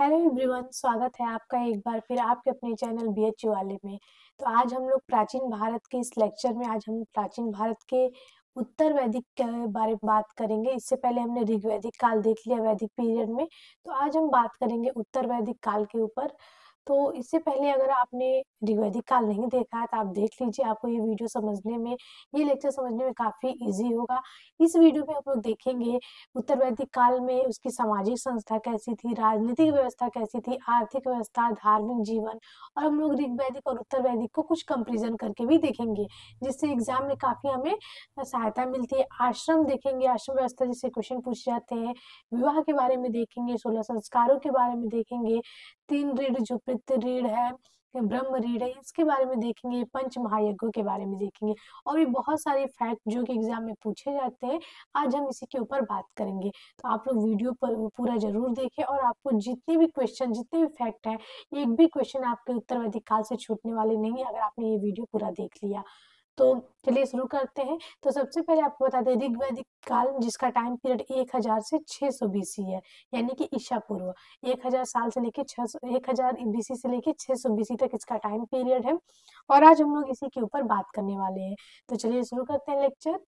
Hello everyone, स्वागत है आपका एक बार फिर आपके अपने चैनल बीएचयू वाले में। तो आज हम लोग प्राचीन भारत के इस लेक्चर में आज हम प्राचीन भारत के उत्तर वैदिक के बारे में बात करेंगे। इससे पहले हमने ऋग्वैदिक काल देख लिया वैदिक पीरियड में। तो आज हम बात करेंगे उत्तर वैदिक काल के ऊपर। तो इससे पहले अगर आपने ऋग्वैदिक काल नहीं देखा है तो आप देख लीजिए, आपको ये वीडियो समझने में, ये लेक्चर समझने में काफ़ी इजी होगा। इस वीडियो में हम लोग देखेंगे उत्तर वैदिक काल में उसकी सामाजिक संस्था कैसी थी, राजनीतिक व्यवस्था कैसी थी, आर्थिक व्यवस्था, धार्मिक जीवन, और हम लोग ऋग्वैदिक और उत्तर वैदिक को कुछ कंपेरिजन करके भी देखेंगे, जिससे एग्जाम में काफ़ी हमें सहायता मिलती है। आश्रम देखेंगे, आश्रम व्यवस्था जिससे क्वेश्चन पूछे जाते हैं। विवाह के बारे में देखेंगे, 16 संस्कारों के बारे में देखेंगे, 3 रीढ़ जो पृथ्वी रीढ़ है, ब्रह्म रीढ़ है, इसके बारे में देखेंगे, पंच महायज्ञों के बारे में देखेंगे, और भी बहुत सारे फैक्ट जो कि एग्जाम में पूछे जाते हैं। आज हम इसी के ऊपर बात करेंगे। तो आप लोग वीडियो पर पूरा जरूर देखें, और आपको जितने भी क्वेश्चन, जितने भी फैक्ट है, एक भी क्वेश्चन आपके उत्तर वैदिक काल से छूटने वाले नहीं है अगर आपने ये वीडियो पूरा देख लिया। तो चलिए शुरू करते हैं। तो सबसे पहले आपको बता दें, ऋग्वैदिक काल जिसका टाइम पीरियड 1000 से 600 बीसी है, यानी कि ईसा पूर्व 1000 साल से लेके 600, 1000 बीसी से लेके 600 बीसी तक इसका टाइम पीरियड है। और आज हम लोग इसी के ऊपर बात करने वाले हैं। तो चलिए शुरू करते हैं लेक्चर।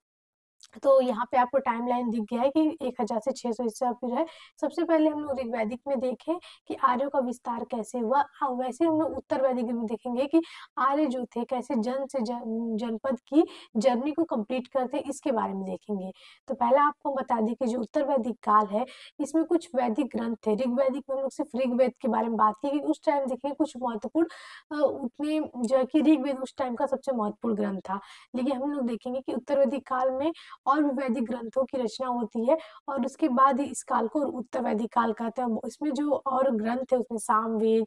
तो यहाँ पे आपको टाइमलाइन दिख गया है कि 1000 से 600 ईसा पूर्व है। सबसे पहले हम लोग ऋग्वैदिक में देखें कि आर्यों का विस्तार कैसे हुआ। वैसे हम लोग उत्तर वैदिक में देखेंगे कि आर्य जो थे कैसे जन से जनपद की जर्नी को कंप्लीट करते, इसके बारे में देखेंगे। तो पहला आपको बता दें कि जो उत्तर वैदिक काल है, इसमें कुछ वैदिक ग्रंथ थे। ऋग्वैदिक में हम लोग सिर्फ ऋग्वेद के बारे में बात की, उस टाइम देखेंगे कुछ महत्वपूर्ण उतने जो है कि ऋग्वेद उस टाइम का सबसे महत्वपूर्ण ग्रंथ था। लेकिन हम लोग देखेंगे कि उत्तर वैदिक काल में और भी वैदिक ग्रंथों की रचना होती है, और उसके बाद ही इस काल को उत्तर वैदिक काल कहते हैं। इसमें जो और ग्रंथ है उसमें सामवेद,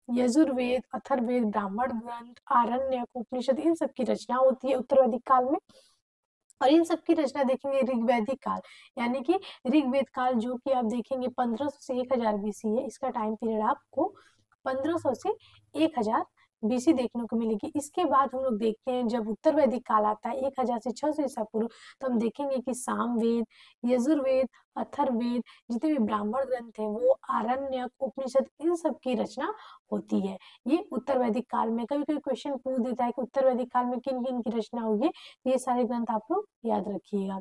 यजुर्वेद, अथर्ववेद, ब्राह्मण ग्रंथ, आरण्यक, उपनिषद, इन सब की रचना होती है उत्तर वैदिक काल में। और इन सब की रचना देखेंगे ऋग्वैदिक काल, यानी कि ऋग्वेद काल, जो कि आप देखेंगे 1500 से 1000 बीसी है। इसका टाइम पीरियड आपको 1500 से 1000 बीसी देखने को मिलेगी। इसके बाद हम लोग देखते हैं जब उत्तर वैदिक काल आता है 1000 से 600 ईसा पूर्व, तो हम देखेंगे कि सामवेद, यजुर्वेद, अथर्ववेद, जितने भी ब्राह्मण ग्रंथ हैं, वो आरण्यक, उपनिषद, इन सब की रचना होती है। ये उत्तर वैदिक काल में कभी कभी क्वेश्चन पूछ देता है कि उत्तर वैदिक काल में किन किन की रचना हुई है। ये सारे ग्रंथ आप लोग याद रखिएगा।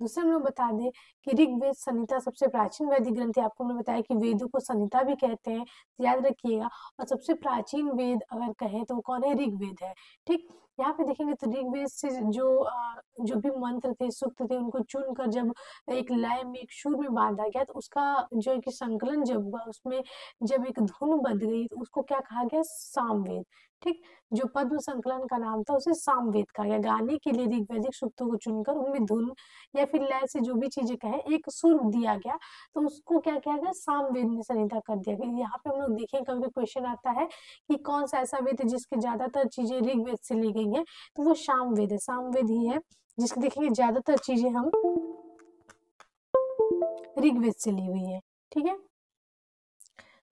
दूसरे हम लोग बता दें कि ऋग्वेद संहिता सबसे प्राचीन वैदिक ग्रंथ है। आपको हमने बताया कि वेदों को संहिता भी कहते हैं, याद रखिएगा। और सबसे प्राचीन वेद अगर कहें तो कौन है? ऋग्वेद है। ठीक, यहाँ पे देखेंगे तो ऋग्वेद से जो भी मंत्र थे, सूक्त थे, उनको चुनकर जब एक लय में, एक सुर में बांधा गया, तो उसका जो है कि संकलन जब हुआ, उसमें जब एक धुन बंध गई, तो उसको क्या कहा गया? सामवेद। ठीक, जो पद्म संकलन का नाम था उसे सामवेद कहा गया। गाने के लिए ऋग्वैदिक सूक्तों को चुनकर उनमें धुन या फिर लय से जो भी चीजें कहें, एक सुर दिया गया, तो उसको क्या किया गया? सामवेद में संहिता कर दिया गया। यहाँ पे हम लोग देखें, कभी क्वेश्चन आता है कि कौन सा ऐसा वेद है जिसके ज्यादातर चीजें ऋग्वेद से ली गई हैं, तो वो सामवेद है। सामवेद ही है जिसके देखेंगे ज्यादातर चीजें हम ऋग्वेद से ली हुई है। ठीक है,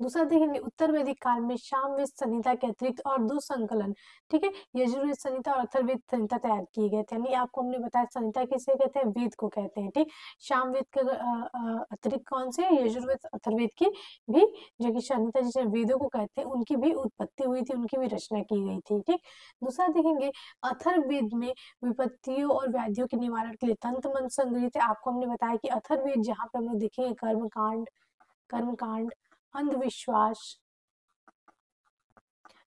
दूसरा देखेंगे उत्तर वैदिक काल में सामवेद संहिता के अतिरिक्त और 2 संकलन, ठीक है, यजुर्वेद संहिता और अथर्ववेद संहिता तैयार किए गए थे। यानी आपको हमने बताया संहिता किसे कहते हैं? वेद को कहते हैं। ठीक, सामवेद के अतिरिक्त कौन से? यजुर्वेद, अथर्ववेद की भी जो कि संहिता जिसे वेदों को कहते हैं, उनकी भी उत्पत्ति हुई थी, उनकी भी रचना की गई थी। ठीक, दूसरा देखेंगे अथर्ववेद में विपत्तियों और व्याधियों के निवारण के लिए तंत्र मंत्र संग्रहित है। आपको हमने बताया कि अथर्ववेद जहाँ पे हम लोग देखेंगे कर्मकांड, अंधविश्वास,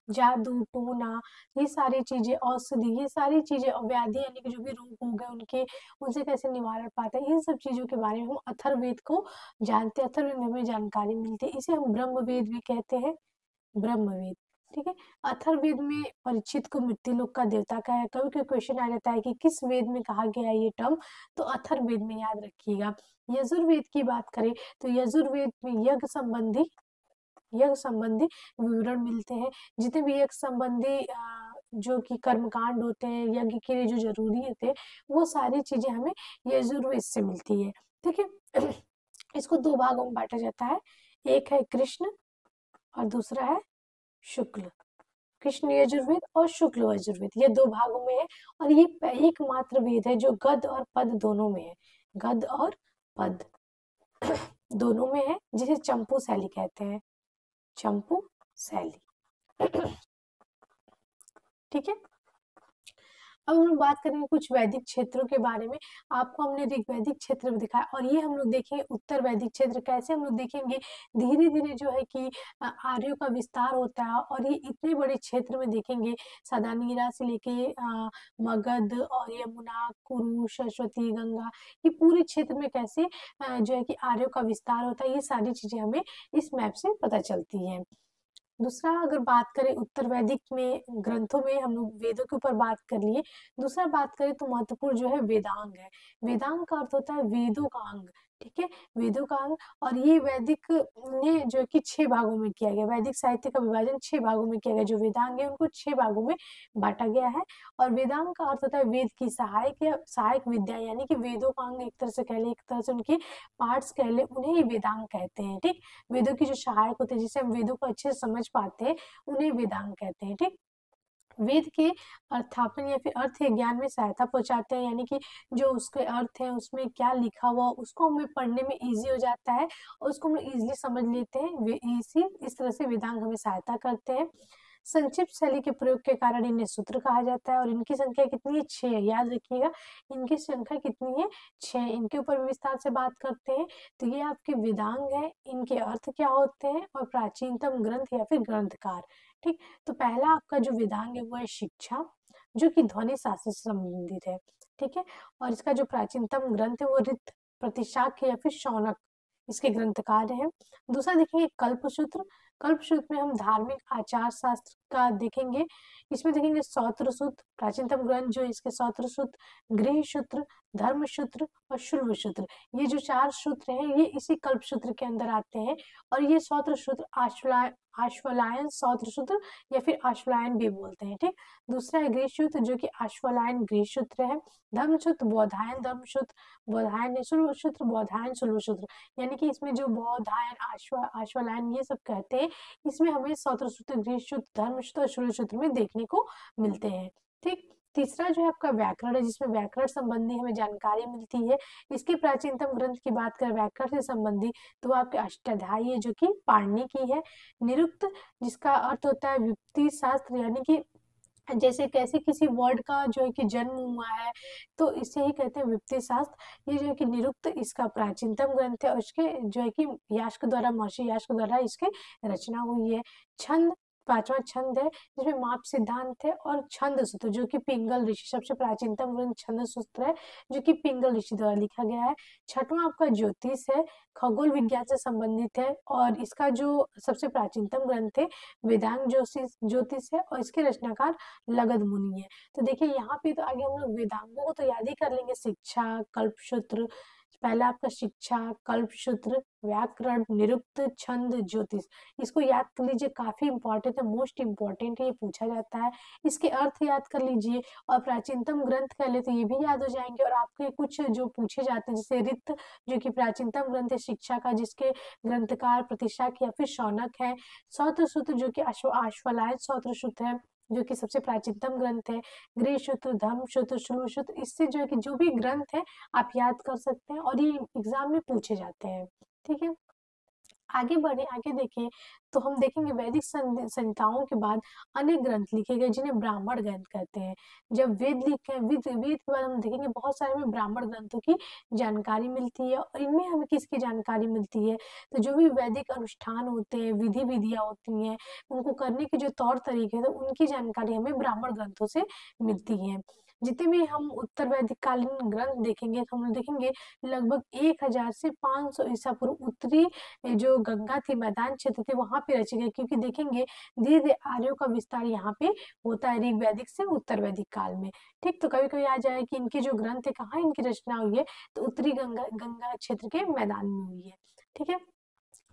जादू टोना, ये सारी चीजें, औषधि, ये सारी चीजें, व्याधि यानी कि जो भी रोग हो गए उनके, उनसे कैसे निवारण पाते हैं, इन सब चीजों के बारे में हम अथर्ववेद को जानते हैं। अथर्ववेद में हमें जानकारी मिलती है, इसे हम ब्रह्मवेद भी कहते हैं, ब्रह्मवेद। ठीक है, अथर्ववेद में परीक्षित को मृत्युलोक का देवता का है। कभी कोई क्वेश्चन आ जाता है कि किस वेद में कहा गया है ये टर्म, तो अथर्ववेद में याद रखिएगा। यजुर्वेद की बात करें तो यजुर्वेद में यज्ञ संबंधी विवरण मिलते हैं। जितने भी यज्ञ संबंधी जो कि कर्मकांड होते हैं, यज्ञ के लिए जो जरूरी होते हैं, वो सारी चीजें हमें यजुर्वेद से मिलती है। ठीक है, इसको 2 भागों में बांटा जाता है, एक है कृष्ण और दूसरा है शुक्ल। कृष्ण यजुर्वेद और शुक्ल यजुर्वेद, ये 2 भागों में है। और ये एकमात्र वेद है जो गद्य और पद दोनों में है, गद्य और पद। दोनों में है, जिसे चंपू शैली कहते हैं, चंपू शैली। ठीक है। अब हम लोग बात करेंगे कुछ वैदिक क्षेत्रों के बारे में। आपको हमने ऋग्वैदिक क्षेत्र में दिखाया, और ये हम लोग देखेंगे उत्तर वैदिक क्षेत्र। कैसे हम लोग देखेंगे, धीरे धीरे जो है कि आर्यों का विस्तार होता है, और ये इतने बड़े क्षेत्र में देखेंगे, सदानीरा से लेके मगध और यमुना, कुरु, सरस्वती, गंगा, ये पूरे क्षेत्र में कैसे जो है कि आर्यों का विस्तार होता है, ये सारी चीजें हमें इस मैप से पता चलती हैं। दूसरा, अगर बात करें उत्तर वैदिक में ग्रंथों में, हम लोग वेदों के ऊपर बात कर लिए। दूसरा बात करें तो महत्वपूर्ण जो है वेदांग है। वेदांग का अर्थ होता है वेदों का अंग। ठीक है, वेदों का अंग। और ये वैदिक ने जो है कि 6 भागों में किया गया, वैदिक साहित्य का विभाजन 6 भागों में किया गया। जो वेदांग है उनको 6 भागों में बांटा गया है। और वेदांग का अर्थ होता है वेद की सहायक या सहायक विद्या, यानी कि वेदों का अंग एक तरह से कह ले, एक तरह से उनके पार्ट्स कह ले, उन्हें ही वेदांग कहते हैं। ठीक, वेदों की जो सहायक होते हैं, जिससे हम वेदों को अच्छे से समझ पाते हैं, उन्हें वेदांग कहते हैं। ठीक, वेद के अर्थापन या फिर अर्थ ज्ञान में सहायता पहुंचाते हैं, यानी कि जो उसके अर्थ है, उसमें क्या लिखा हुआ, उसको हमें पढ़ने में इजी हो जाता है, और उसको हम इजीली समझ लेते हैं। इस तरह से वेदांग हमें सहायता करते हैं। संक्षिप्त शैली के प्रयोग के कारण इन्हें सूत्र कहा जाता है, और इनकी संख्या कितनी है? 6। याद रखिएगा, इनकी संख्या कितनी है? 6। इनके ऊपर भी विस्तार से बात करते हैं। तो ये आपके वेदांग है, इनके अर्थ क्या होते हैं, और प्राचीनतम ग्रंथ या फिर ग्रंथकार। ठीक, तो पहला आपका जो वेदांग है वो है शिक्षा, जो कि ध्वनि शास्त्र से संबंधित है। ठीक है, और इसका जो प्राचीनतम ग्रंथ है वो ऋत, प्रतिशाख्य या फिर शौनक इसके ग्रंथकार हैं। दूसरा देखेंगे कल्पसूत्र। कल्पसूत्र में हम धार्मिक आचार शास्त्र का देखेंगे। इसमें देखेंगे सौत्र सूत्र, प्राचीनतम ग्रंथ जो इसके सौत्र सूत्र, गृह सूत्र, धर्म सूत्र और शुल्ब सूत्र, ये जो 4 सूत्र हैं ये इसी कल्पसूत्र के अंदर आते हैं। और ये सौत्र सूत्र आश्वलायन सौत्र सूत्र या फिर आश्वलायन भी बोलते हैं। ठीक, दूसरा है गृह सूत्र, जो कि आश्वलायन गृह सूत्र है। धर्म सूत्र बौधायन धर्म सूत्र, बौधायन शुल्ब सूत्र, बौधायन शुल्ब सूत्र, यानी कि इसमें जो बौधायन आश्वलायन ये सब कहते हैं, इसमें हमें सौत्र सूत्र, गृह सूत्र, धर्म सूत्र और शुल्ब सूत्र में देखने को मिलते हैं। ठीक, तीसरा जो है आपका व्याकरण है, जिसमें व्याकरण संबंधी हमें जानकारी मिलती है। इसके प्राचीनतम ग्रंथ की बात करें व्याकरण से संबंधी, तो आपके अष्टाध्यायी है, जो कि पाणिनि की है। निरुक्त, जिसका अर्थ होता है व्युत्पत्ति शास्त्र, यानी कि जैसे कैसे किसी वर्ड का जो है कि जन्म हुआ है, तो इसे ही कहते हैं व्युत्पत्ति शास्त्र। ये जो है कि निरुक्त इसका प्राचीनतम ग्रंथ है, और इसके जो है कि यास्क द्वारा, महर्षि यास्क द्वारा इसके रचना हुई है। छंद, पांचवा छंद है, जिसमें माप सिद्धांत है। और छंद सूत्र, जो कि पिंगल ऋषि, सबसे प्राचीनतम ग्रंथ छंद सूत्र है, जो कि पिंगल ऋषि द्वारा लिखा गया है। छठवां आपका ज्योतिष है, खगोल विज्ञान से संबंधित है, और इसका जो सबसे प्राचीनतम ग्रंथ है वेदांग ज्योतिष है, और इसके रचनाकार लगद मुनि है। तो देखिए यहाँ पे तो आगे हम लोग वेदांगों को तो याद ही कर लेंगे, शिक्षा, कल्पसूत्र, पहला आपका शिक्षा, कल्पसूत्र, व्याकरण, निरुक्त, छंद, ज्योतिष, इसको याद कर लीजिए, काफी इंपॉर्टेंट है, मोस्ट इंपॉर्टेंट है, ये पूछा जाता है। इसके अर्थ याद कर लीजिए, और प्राचीनतम ग्रंथ कह ले तो ये भी याद हो जाएंगे। और आपके कुछ जो पूछे जाते हैं, जैसे रित, जो कि प्राचीनतम ग्रंथ है शिक्षा का, जिसके ग्रंथकार प्रतिशाख या फिर शौनक है। सौत्र सूत्र, जो कि आश्वलायन सौत्र सूत्र है, जो कि सबसे प्राचीनतम ग्रंथ है। गृह सूत्र, धर्म सूत्र, शुल्ब सूत्र, इससे जो है कि जो भी ग्रंथ है आप याद कर सकते हैं, और ये एग्जाम में पूछे जाते हैं। ठीक है, आगे बढ़े, आगे देखें तो हम देखेंगे वैदिक संहिताओं के बाद अनेक ग्रंथ लिखे गए, जिन्हें ब्राह्मण ग्रंथ कहते हैं। जब वेद लिखे, वेद के बाद हम देखेंगे बहुत सारे हमें ब्राह्मण ग्रंथों की जानकारी मिलती है। और इनमें हमें किसकी जानकारी मिलती है? तो जो भी वैदिक अनुष्ठान होते हैं, विधि विधियां होती हैं, उनको करने के जो तौर तरीके हैं, तो उनकी जानकारी हमें ब्राह्मण ग्रंथों से मिलती है। जितने भी हम उत्तर वैदिक कालीन ग्रंथ देखेंगे, हम देखेंगे लगभग 1000 से 500 ईसा पूर्व उत्तरी जो गंगा थी, मैदान क्षेत्र थे, वहां पे रचे गए। क्योंकि देखेंगे धीरे धीरे आर्यों का विस्तार यहाँ पे होता है ऋग वैदिक से उत्तर वैदिक काल में। ठीक, तो कभी कभी आ जाए कि इनके जो ग्रंथ है कहाँ इनकी रचना हुई है, तो उत्तरी गंगा क्षेत्र के मैदान में हुई है। ठीक है,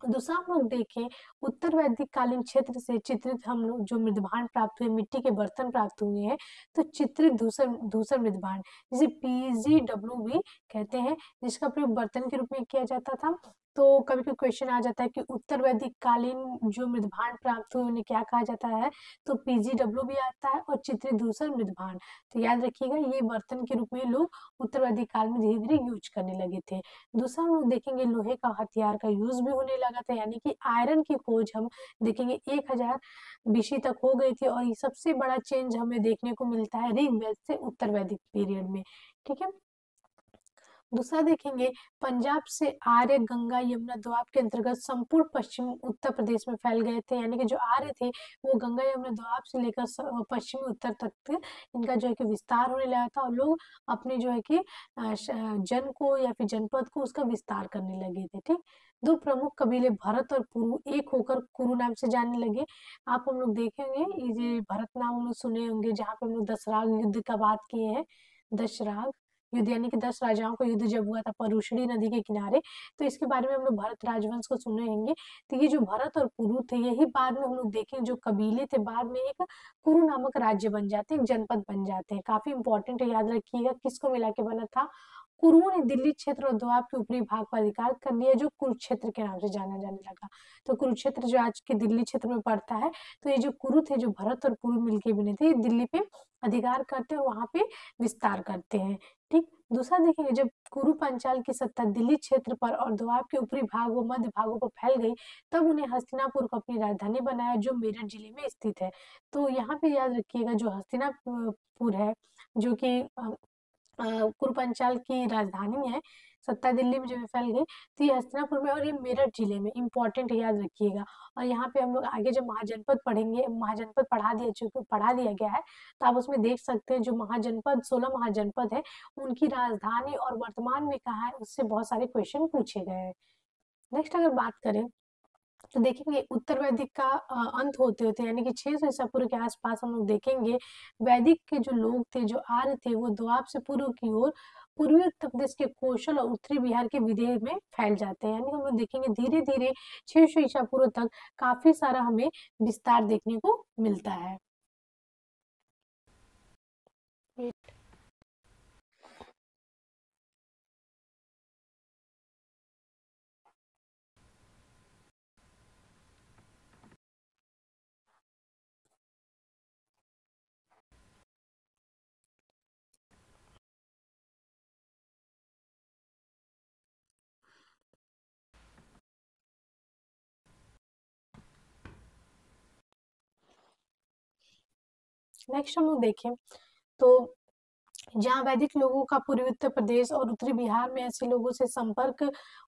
दूसरा हम लोग देखें, उत्तर वैदिक कालीन क्षेत्र से चित्रित हम लोग जो मृदभांड प्राप्त हुए, मिट्टी के बर्तन प्राप्त हुए हैं, तो चित्रित धूसर धूसर मृदभांड, जिसे PGW भी कहते हैं, जिसका प्रयोग बर्तन के रूप में किया जाता था। तो कभी कभी क्वेश्चन आ जाता है कि उत्तर वैदिक कालीन जो मृदभांड प्राप्त हुए उन्हें क्या कहा जाता है, तो पीजीडब्ल्यू भी आता है और चित्रित धूसर मृदभांड। तो याद रखिएगा ये बर्तन के रूप में लोग उत्तर वैदिक काल में धीरे धीरे यूज करने लगे थे। दूसरा हम लोग देखेंगे लोहे का हथियार का यूज भी होने लगा था, यानी कि आयरन की खोज हम देखेंगे 1000 बीसी तक हो गई थी, और ये सबसे बड़ा चेंज हमें देखने को मिलता है ऋग्वेद से उत्तर वैदिक पीरियड में। ठीक है, दूसरा देखेंगे पंजाब से आर्य गंगा यमुना दोआब के अंतर्गत संपूर्ण पश्चिम उत्तर प्रदेश में फैल गए थे, यानी कि जो आर्य थे वो गंगा यमुना दोआब से लेकर पश्चिमी उत्तर तक इनका जो है कि विस्तार होने लगा था, और लोग अपने जो है कि जन को या फिर जनपद को उसका विस्तार करने लगे थे। ठीक, दो प्रमुख कबीले भरत और पुरु एक होकर कुरु नाम से जानने लगे। आप हम लोग देखेंगे ये जो भरत नाम हम लोग सुने होंगे, जहाँ पे हम लोग दशराग युद्ध का बात किए हैं। दशराग युद्ध यानी कि 10 राजाओं का युद्ध जब हुआ था परुशणी नदी के किनारे, तो इसके बारे में हम लोग भरत राजवंश को सुने होंगे। तो ये जो भरत और कुरु थे यही बाद में हम लोग देखें जो कबीले थे बाद में एक कुरु नामक राज्य बन जाते हैं, एक जनपद बन जाते हैं। काफी इंपॉर्टेंट है, याद रखिएगा किसको मिला के बना था। कुरुओं ने दिल्ली क्षेत्र और दोआब के ऊपरी भाग पर अधिकार कर लिया जो कुरुक्षेत्र के नाम से जाना जाने लगा। तो कुरुक्षेत्र जो आज के दिल्ली क्षेत्र में पड़ता है, तो ये जो कुरु थे जो भरत और कुरु मिलके बने थे, ये दिल्ली पे अधिकार करते हैं और वहां पे विस्तार करते हैं। ठीक, दूसरा देखेंगे जब कुरु पांचाल की सत्ता दिल्ली क्षेत्र पर और दोआब के ऊपरी भाग व मध्य भागों पर फैल गई, तब उन्हें हस्तिनापुर को अपनी राजधानी बनाया जो मेरठ जिले में स्थित है। तो यहाँ पे याद रखिएगा जो हस्तिनापुर है जो कि कुरुपांचाल की राजधानी है, सत्ता दिल्ली में जब फैल गई, तो ये हस्तिनापुर में और ये मेरठ जिले में इंपॉर्टेंट याद रखिएगा। और यहाँ पे हम लोग आगे जब महाजनपद पढ़ेंगे, महाजनपद पढ़ा दिया गया है, तो आप उसमें देख सकते हैं जो महाजनपद 16 महाजनपद है उनकी राजधानी और वर्तमान में कहाँ है उससे बहुत सारे क्वेश्चन पूछे गए हैं। नेक्स्ट अगर बात करें तो देखेंगे उत्तर वैदिक का अंत होते होते यानी कि 600 ईसा पूर्व के आसपास हम लोग देखेंगे वैदिक के जो लोग थे जो आर्य थे वो दोआब से पूर्व की ओर पूर्वी उत्तर प्रदेश के कौशल और उत्तरी बिहार के विदेह में फैल जाते हैं, यानी हम लोग देखेंगे धीरे धीरे 600 ईसा पूर्व तक काफी सारा हमें विस्तार देखने को मिलता है। नेक्स्ट हम लोग देखें तो जहाँ वैदिक लोगों का पूर्वी उत्तर प्रदेश और उत्तरी बिहार में ऐसे लोगों से संपर्क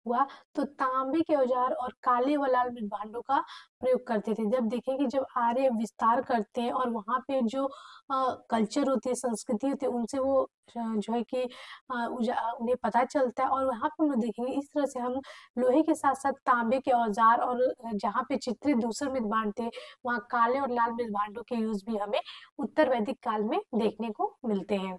हुआ, तो तांबे के औजार और काले व लाल मृदभांडों का प्रयोग करते थे। जब देखें कि जब आर्य विस्तार करते हैं और वहाँ पे जो कल्चर होती है, संस्कृति होती है, उनसे वो जो है कि उन्हें पता चलता है, और वहाँ पे हम लोग देखेंगे इस तरह से हम लोहे के साथ साथ तांबे के औजार और जहाँ पे चित्रित दूसरे मृदभांड थे वहाँ काले और लाल मृदभांडों के यूज भी हमें उत्तर वैदिक काल में देखने को मिलते हैं।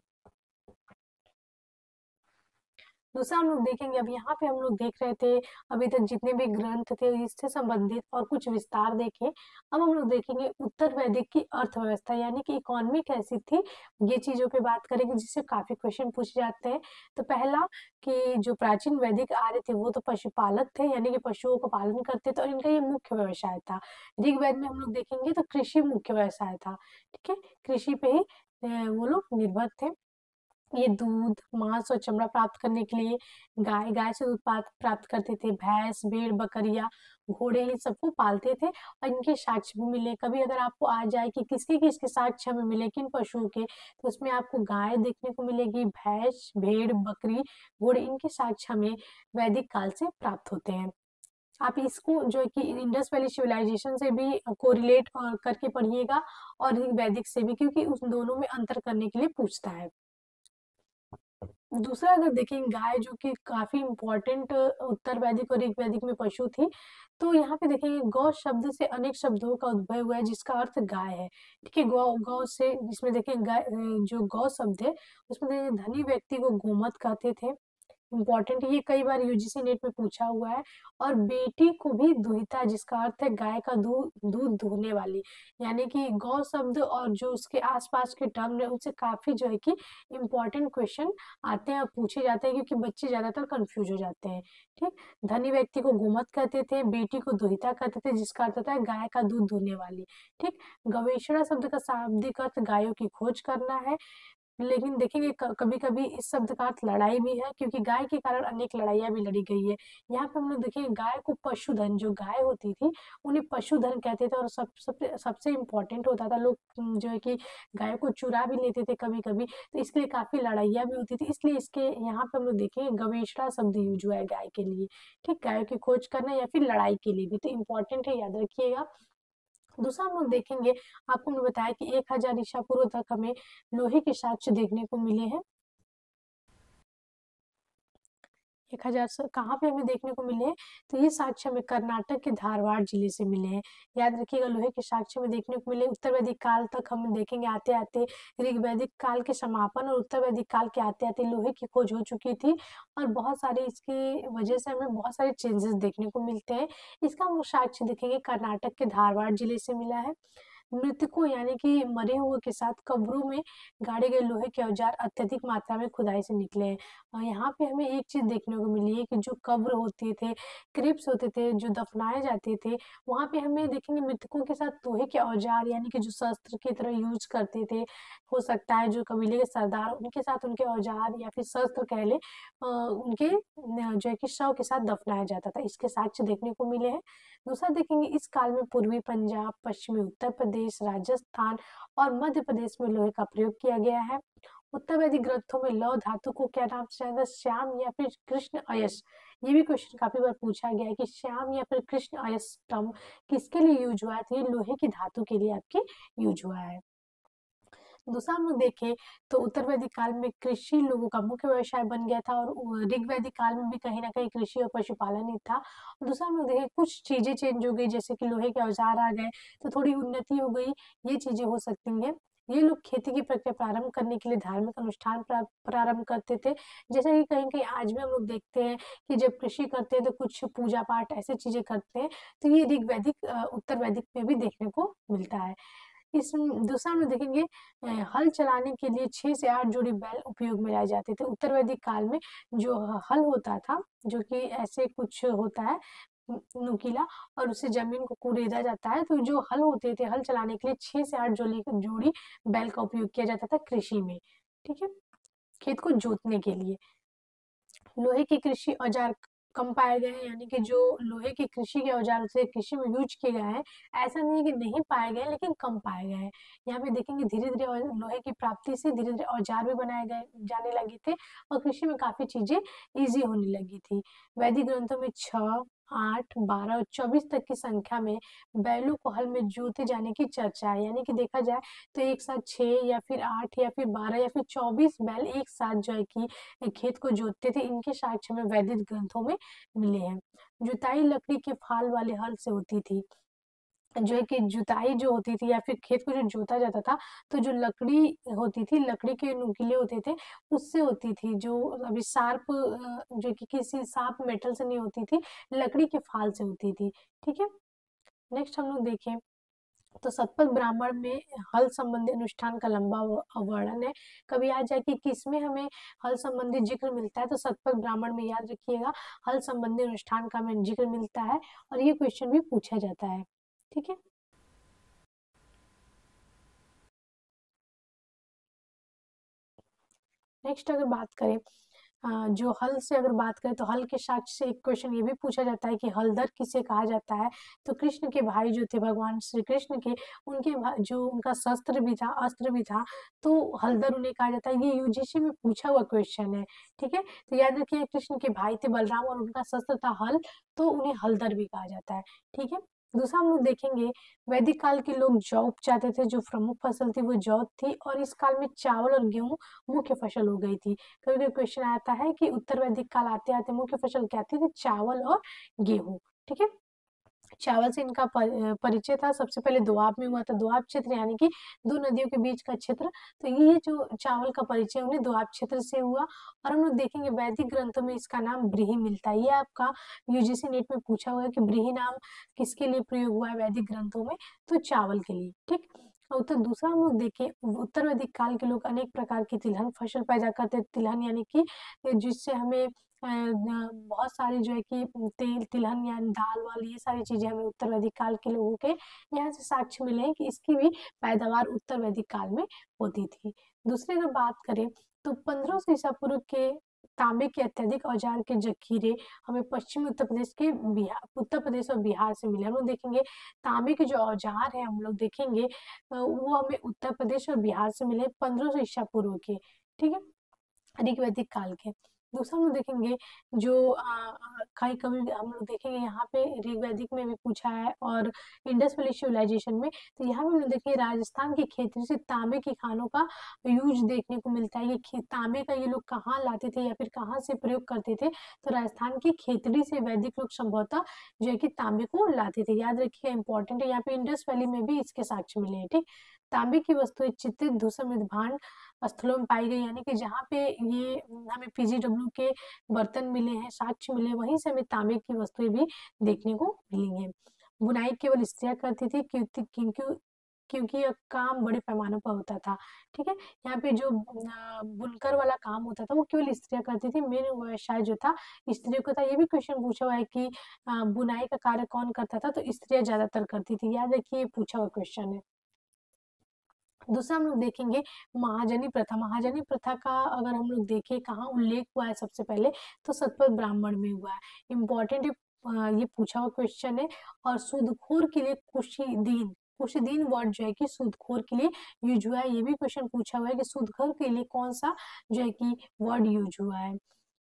दूसरा हम लोग देखेंगे, अब यहाँ पे हम लोग देख रहे थे अभी तक जितने भी ग्रंथ थे इससे संबंधित और कुछ विस्तार देखे। अब हम लोग देखेंगे उत्तर वैदिक की अर्थव्यवस्था यानी कि इकोनॉमी कैसी थी, ये चीजों पे बात करेंगे जिससे काफी क्वेश्चन पूछे जाते हैं। तो पहला कि जो प्राचीन वैदिक आर्य थे वो तो पशुपालक थे, यानी कि पशुओं का पालन करते थे और इनका ये मुख्य व्यवसाय था। ऋग्वेद में हम लोग देखेंगे तो कृषि मुख्य व्यवसाय था। ठीक है, कृषि पे ही वो लोग निर्भर थे। ये दूध मांस और चमड़ा प्राप्त करने के लिए गाय से दूध प्राप्त करते थे, भैंस भेड़ बकरियां घोड़े इन सबको पालते थे और इनके साक्ष्य भी मिले। कभी अगर आपको आ जाए कि किसके किसके साक्ष्य हमें मिले किन पशुओं के, तो उसमें आपको गाय देखने को मिलेगी, भैंस भेड़ बकरी घोड़े इनके साक्ष्य हमें वैदिक काल से प्राप्त होते हैं। आप इसको जो है कि इंडस वैली सिविलाइजेशन से भी कोरिलेट करके पढ़िएगा और वैदिक से भी, क्योंकि उस दोनों में अंतर करने के लिए पूछता है। दूसरा अगर देखें गाय जो कि काफी इंपॉर्टेंट उत्तर वैदिक और ऋग वैदिक में पशु थी, तो यहाँ पे देखेंगे गौ शब्द से अनेक शब्दों का उद्भव हुआ है जिसका अर्थ गाय है। ठीक है, गौ गौ से जिसमें देखें गाय जो गौ शब्द है उसमें देखें धनी व्यक्ति को गोमत कहते थे। इंपॉर्टेंट, ये कई बार यूजीसी नेट में पूछा हुआ है। और बेटी को भी दुहिता, जिसका अर्थ है गाय का दूध दूध दुहने वाली, यानी कि गौ शब्द और जो उसके आसपास के टर्म है उनसे काफी जो है कि इंपॉर्टेंट क्वेश्चन आते हैं और पूछे जाते हैं, क्योंकि बच्चे ज्यादातर कंफ्यूज हो जाते हैं। ठीक, धनी व्यक्ति को गोमत कहते थे, बेटी को दुहिता कहते थे, जिसका अर्थ होता है गाय का दूध दुहने वाली। ठीक, गवेषणा शब्द का शाब्दिक अर्थ गायों की खोज करना है। लेकिन देखेंगे कभी कभी इस शब्द का अर्थ लड़ाई भी है, क्योंकि गाय के कारण अनेक लड़ाइयां भी लड़ी गई है। यहाँ पे हम लोग देखेंगे गाय को पशुधन, जो गाय होती थी उन्हें पशुधन कहते थे, और सबसे इम्पोर्टेंट होता था। लोग जो है कि गाय को चुरा भी लेते थे कभी कभी, तो इसके लिए काफी लड़ाइयां भी होती थी, इसलिए इसके यहाँ पे हम लोग देखेंगे गवेषणा शब्द यूज हुआ है गाय के लिए। ठीक, गायों की खोज करना या फिर लड़ाई के लिए भी, तो इम्पोर्टेंट है, याद रखिएगा। दूसरा हम लोग देखेंगे, आपको मैंने बताया कि 1000 ईसा पूर्व तक हमें लोहे के साक्ष्य देखने को मिले हैं। 1000 कहाँ पे हमें देखने को मिले हैं, तो ये साक्ष्य हमें कर्नाटक के धारवाड़ जिले से मिले हैं। याद रखिएगा, लोहे के साक्ष्य में देखने को मिले। उत्तर वैदिक काल तक हम देखेंगे आते आते ऋग वैदिक काल के समापन और उत्तर वैदिक काल के आते आते लोहे की खोज हो चुकी थी, और बहुत सारे इसकी वजह से हमें बहुत सारे चेंजेस देखने को मिलते हैं। इसका हम साक्ष्य देखेंगे कर्नाटक के धारवाड़ जिले से मिला है। मृतकों यानी कि मरे हुए के साथ कब्रों में गाड़े गए लोहे के औजार अत्यधिक मात्रा में खुदाई से निकले हैं। और यहाँ पे हमें एक चीज देखने को मिली है कि जो कब्र होते थे, क्रिप्स होते थे, जो दफनाए जाते थे, वहां पे हमें देखेंगे मृतकों के साथ लोहे के औजार यानी कि जो शस्त्र की तरह यूज करते थे, हो सकता है जो कबीले के सरदार, उनके साथ उनके औजार या फिर शस्त्र कह ले, उनके जो है कि शव के साथ दफनाया जाता था। इसके साक्ष्य देखने को मिले हैं। दूसरा देखेंगे, इस काल में पूर्वी पंजाब, पश्चिमी उत्तर प्रदेश, राजस्थान और मध्य प्रदेश में लोहे का प्रयोग किया गया है। उत्तर वैदिक ग्रंथों में लौह धातु को क्या नाम से जाना जाता है, श्याम या फिर कृष्ण अयस। ये भी क्वेश्चन काफी बार पूछा गया है कि श्याम या फिर कृष्ण अयस टर्म किसके लिए यूज हुआ है, तो ये लोहे की धातु के लिए आपके यूज हुआ है। दूसरा हम लोग देखें तो उत्तर वैदिक काल में कृषि लोगों का मुख्य व्यवसाय बन गया था, और ऋग वैदिक काल में भी कहीं ना कहीं कृषि और पशुपालन ही था। दूसरा हम लोग देखें कुछ चीजें चेंज हो गई, जैसे कि लोहे के औजार आ गए तो थोड़ी उन्नति हो गई, ये चीजें हो सकती हैं। ये लोग खेती की प्रक्रिया प्रारंभ करने के लिए धार्मिक अनुष्ठान प्रारंभ करते थे, जैसे कि कहीं कहीं आज भी हम लोग देखते हैं कि जब कृषि करते हैं तो कुछ पूजा पाठ ऐसे चीजें करते हैं, तो ये ऋग वैदिक उत्तर वैदिक में भी देखने को मिलता है। इस दूसरा में देखेंगे, हल चलाने के लिए 6 से 8 जोड़ी बैल उपयोग में लाए जाते थे। उत्तर वैदिक काल में जो हल होता था, जो कि ऐसे कुछ होता है नुकीला, और उसे जमीन को कुरेदा जाता है, तो जो हल होते थे हल चलाने के लिए 6 से 8 जोड़ी बैल का उपयोग किया जाता था कृषि में। ठीक है, खेत को जोतने के लिए। लोहे के कृषि औजार कम पाए गए हैं, यानी कि जो लोहे के कृषि के औजार से कृषि में यूज किए गए हैं, ऐसा नहीं है कि नहीं पाए गए, लेकिन कम पाए गए हैं। यहाँ पे देखेंगे धीरे धीरे लोहे की प्राप्ति से धीरे धीरे औजार भी बनाए गए जाने लगे थे, और कृषि में काफी चीजें इजी होने लगी थी। वैदिक ग्रंथों में 6, 8, 12 और 24 तक की संख्या में बैलों को हल में जोते जाने की चर्चा है, यानी कि देखा जाए तो एक साथ 6 या फिर 8 या फिर 12 या फिर 24 बैल एक साथ जो है कि खेत को जोतते थे, इनके साक्ष्य में वैदिक ग्रंथों में मिले हैं। जुताई लकड़ी के फाल वाले हल से होती थी, जो है कि जुताई जो होती थी या फिर खेत को जो जोता जाता था, तो जो लकड़ी होती थी, लकड़ी के नुकीले होते थे, उससे होती थी, जो अभी शार्प जो कि किसी शार्प मेटल से नहीं होती थी, लकड़ी के फाल से होती थी। ठीक है, नेक्स्ट हम लोग देखें तो शतपथ ब्राह्मण में हल संबंधी अनुष्ठान का लंबा वर्णन है। कभी आ जाए कि किसमें हमें हल संबंधी जिक्र मिलता है, तो शतपथ ब्राह्मण में याद रखिएगा हल संबंधी अनुष्ठान का हमें जिक्र मिलता है, और ये क्वेश्चन भी पूछा जाता है। ठीक है, नेक्स्ट अगर बात करें जो हल से अगर बात करें तो हल के साक्ष्य से एक क्वेश्चन ये भी पूछा जाता है कि हलधर किसे कहा जाता है, तो कृष्ण के भाई जो थे भगवान श्री कृष्ण के, उनके जो उनका शस्त्र भी था, अस्त्र भी था, तो हलधर उन्हें कहा जाता है। ये यूजीसी में पूछा हुआ क्वेश्चन है। ठीक है, तो याद रखिए कृष्ण के भाई थे बलराम और उनका शस्त्र था हल, तो उन्हें हलधर भी कहा जाता है। ठीक है, दूसरा हम लोग देखेंगे वैदिक काल के लोग जौ उपजाते थे, जो प्रमुख फसल थी वो जौ थी, और इस काल में चावल और गेहूं मुख्य फसल हो गई थी। कभी कभी क्वेश्चन आता है कि उत्तर वैदिक काल आते आते मुख्य फसल क्या थी, तो चावल और गेहूं। ठीक है, चावल से इनका परिचय था सबसे पहले दोआब में हुआ था। दोआब क्षेत्र यानी कि दो नदियों के बीच का क्षेत्र। तो ये जो चावल का परिचय उन्हें दोआब क्षेत्र से हुआ। और हम लोग देखेंगे वैदिक ग्रंथों में इसका नाम ब्रीही मिलता है। ये आपका यूजीसी नेट में पूछा हुआ है कि ब्रीही नाम किसके लिए प्रयोग हुआ है वैदिक ग्रंथों में, तो चावल के लिए। ठीक। और तो दूसरा हम लोग देखें, उत्तर वैदिक काल के लोग अनेक प्रकार की तिलहन फसल पैदा करते। तिलहन यानी कि जिससे हमें बहुत सारी जो है कि तेल तिलहन यानी दाल वाल ये सारी चीजें हमें उत्तर वैदिक काल के लोगों के यहाँ से साक्ष्य मिले हैं कि इसकी भी पैदावार उत्तर वैदिक काल में होती थी। दूसरी अगर बात करें तो 1500 ईसा पूर्व के तांबे के अत्यधिक औजार के जखीरे हमें पश्चिमी उत्तर प्रदेश और बिहार से मिले। हम लोग देखेंगे तांबे के जो औजार है हम लोग देखेंगे वो हमें उत्तर प्रदेश और बिहार से मिले 1500 ईसा पूर्व के। ठीक है, ऋग वैदिक काल के। दूसरा हम लोग देखेंगे जो कई कभी हम लोग देखेंगे यहाँ पे ऋग वैदिक में भी पूछा है और इंडस वैली सिविलाइजेशन में। तो यहाँ पे हम लोग देखिए राजस्थान की खेती से तांबे की खानों का यूज देखने को मिलता है। ये तांबे का ये लोग कहाँ लाते थे या फिर कहाँ से प्रयोग करते थे, तो राजस्थान की खेतड़ी से वैदिक लोग संभवतः जो है कि तांबे को लाते थे। याद रखिए इंपॉर्टेंट है, यहाँ पे इंडस वैली में भी इसके साक्ष्य मिले हैं। ठीक। तांबे की वस्तुएं चित्रित धूसर भांड स्थलों में पाई गई, यानी कि जहाँ पे ये हमें पीजीडब्ल्यू के बर्तन मिले हैं, साक्ष्य मिले, वहीं से हमें तांबे की वस्तुएं भी देखने को मिली हैं। बुनाई केवल स्त्रियां करती थी क्योंकि यह काम बड़े पैमाने पर होता था। ठीक है, यहाँ पे जो बुनकर वाला काम होता था वो केवल स्त्रियां करती थी। मेन व्यवसाय जो था स्त्रियों का था। ये भी क्वेश्चन पूछा हुआ है कि बुनाई का कार्य कौन करता था, तो स्त्रियां ज्यादातर करती थी। याद रखिए ये पूछा हुआ क्वेश्चन है। दूसरा हम लोग देखेंगे महाजनी प्रथा। महाजनी प्रथा का अगर हम लोग देखें कहाँ उल्लेख हुआ है सबसे पहले, तो सतपथ ब्राह्मण में हुआ है। इम्पोर्टेंट ये पूछा हुआ क्वेश्चन है। और सूदखोर के लिए कुशीदीन वर्ड जो है कि सूदखोर के लिए यूज हुआ है। ये भी क्वेश्चन पूछा हुआ है कि सूदखोर के लिए कौन सा जो है कि वर्ड यूज हुआ है।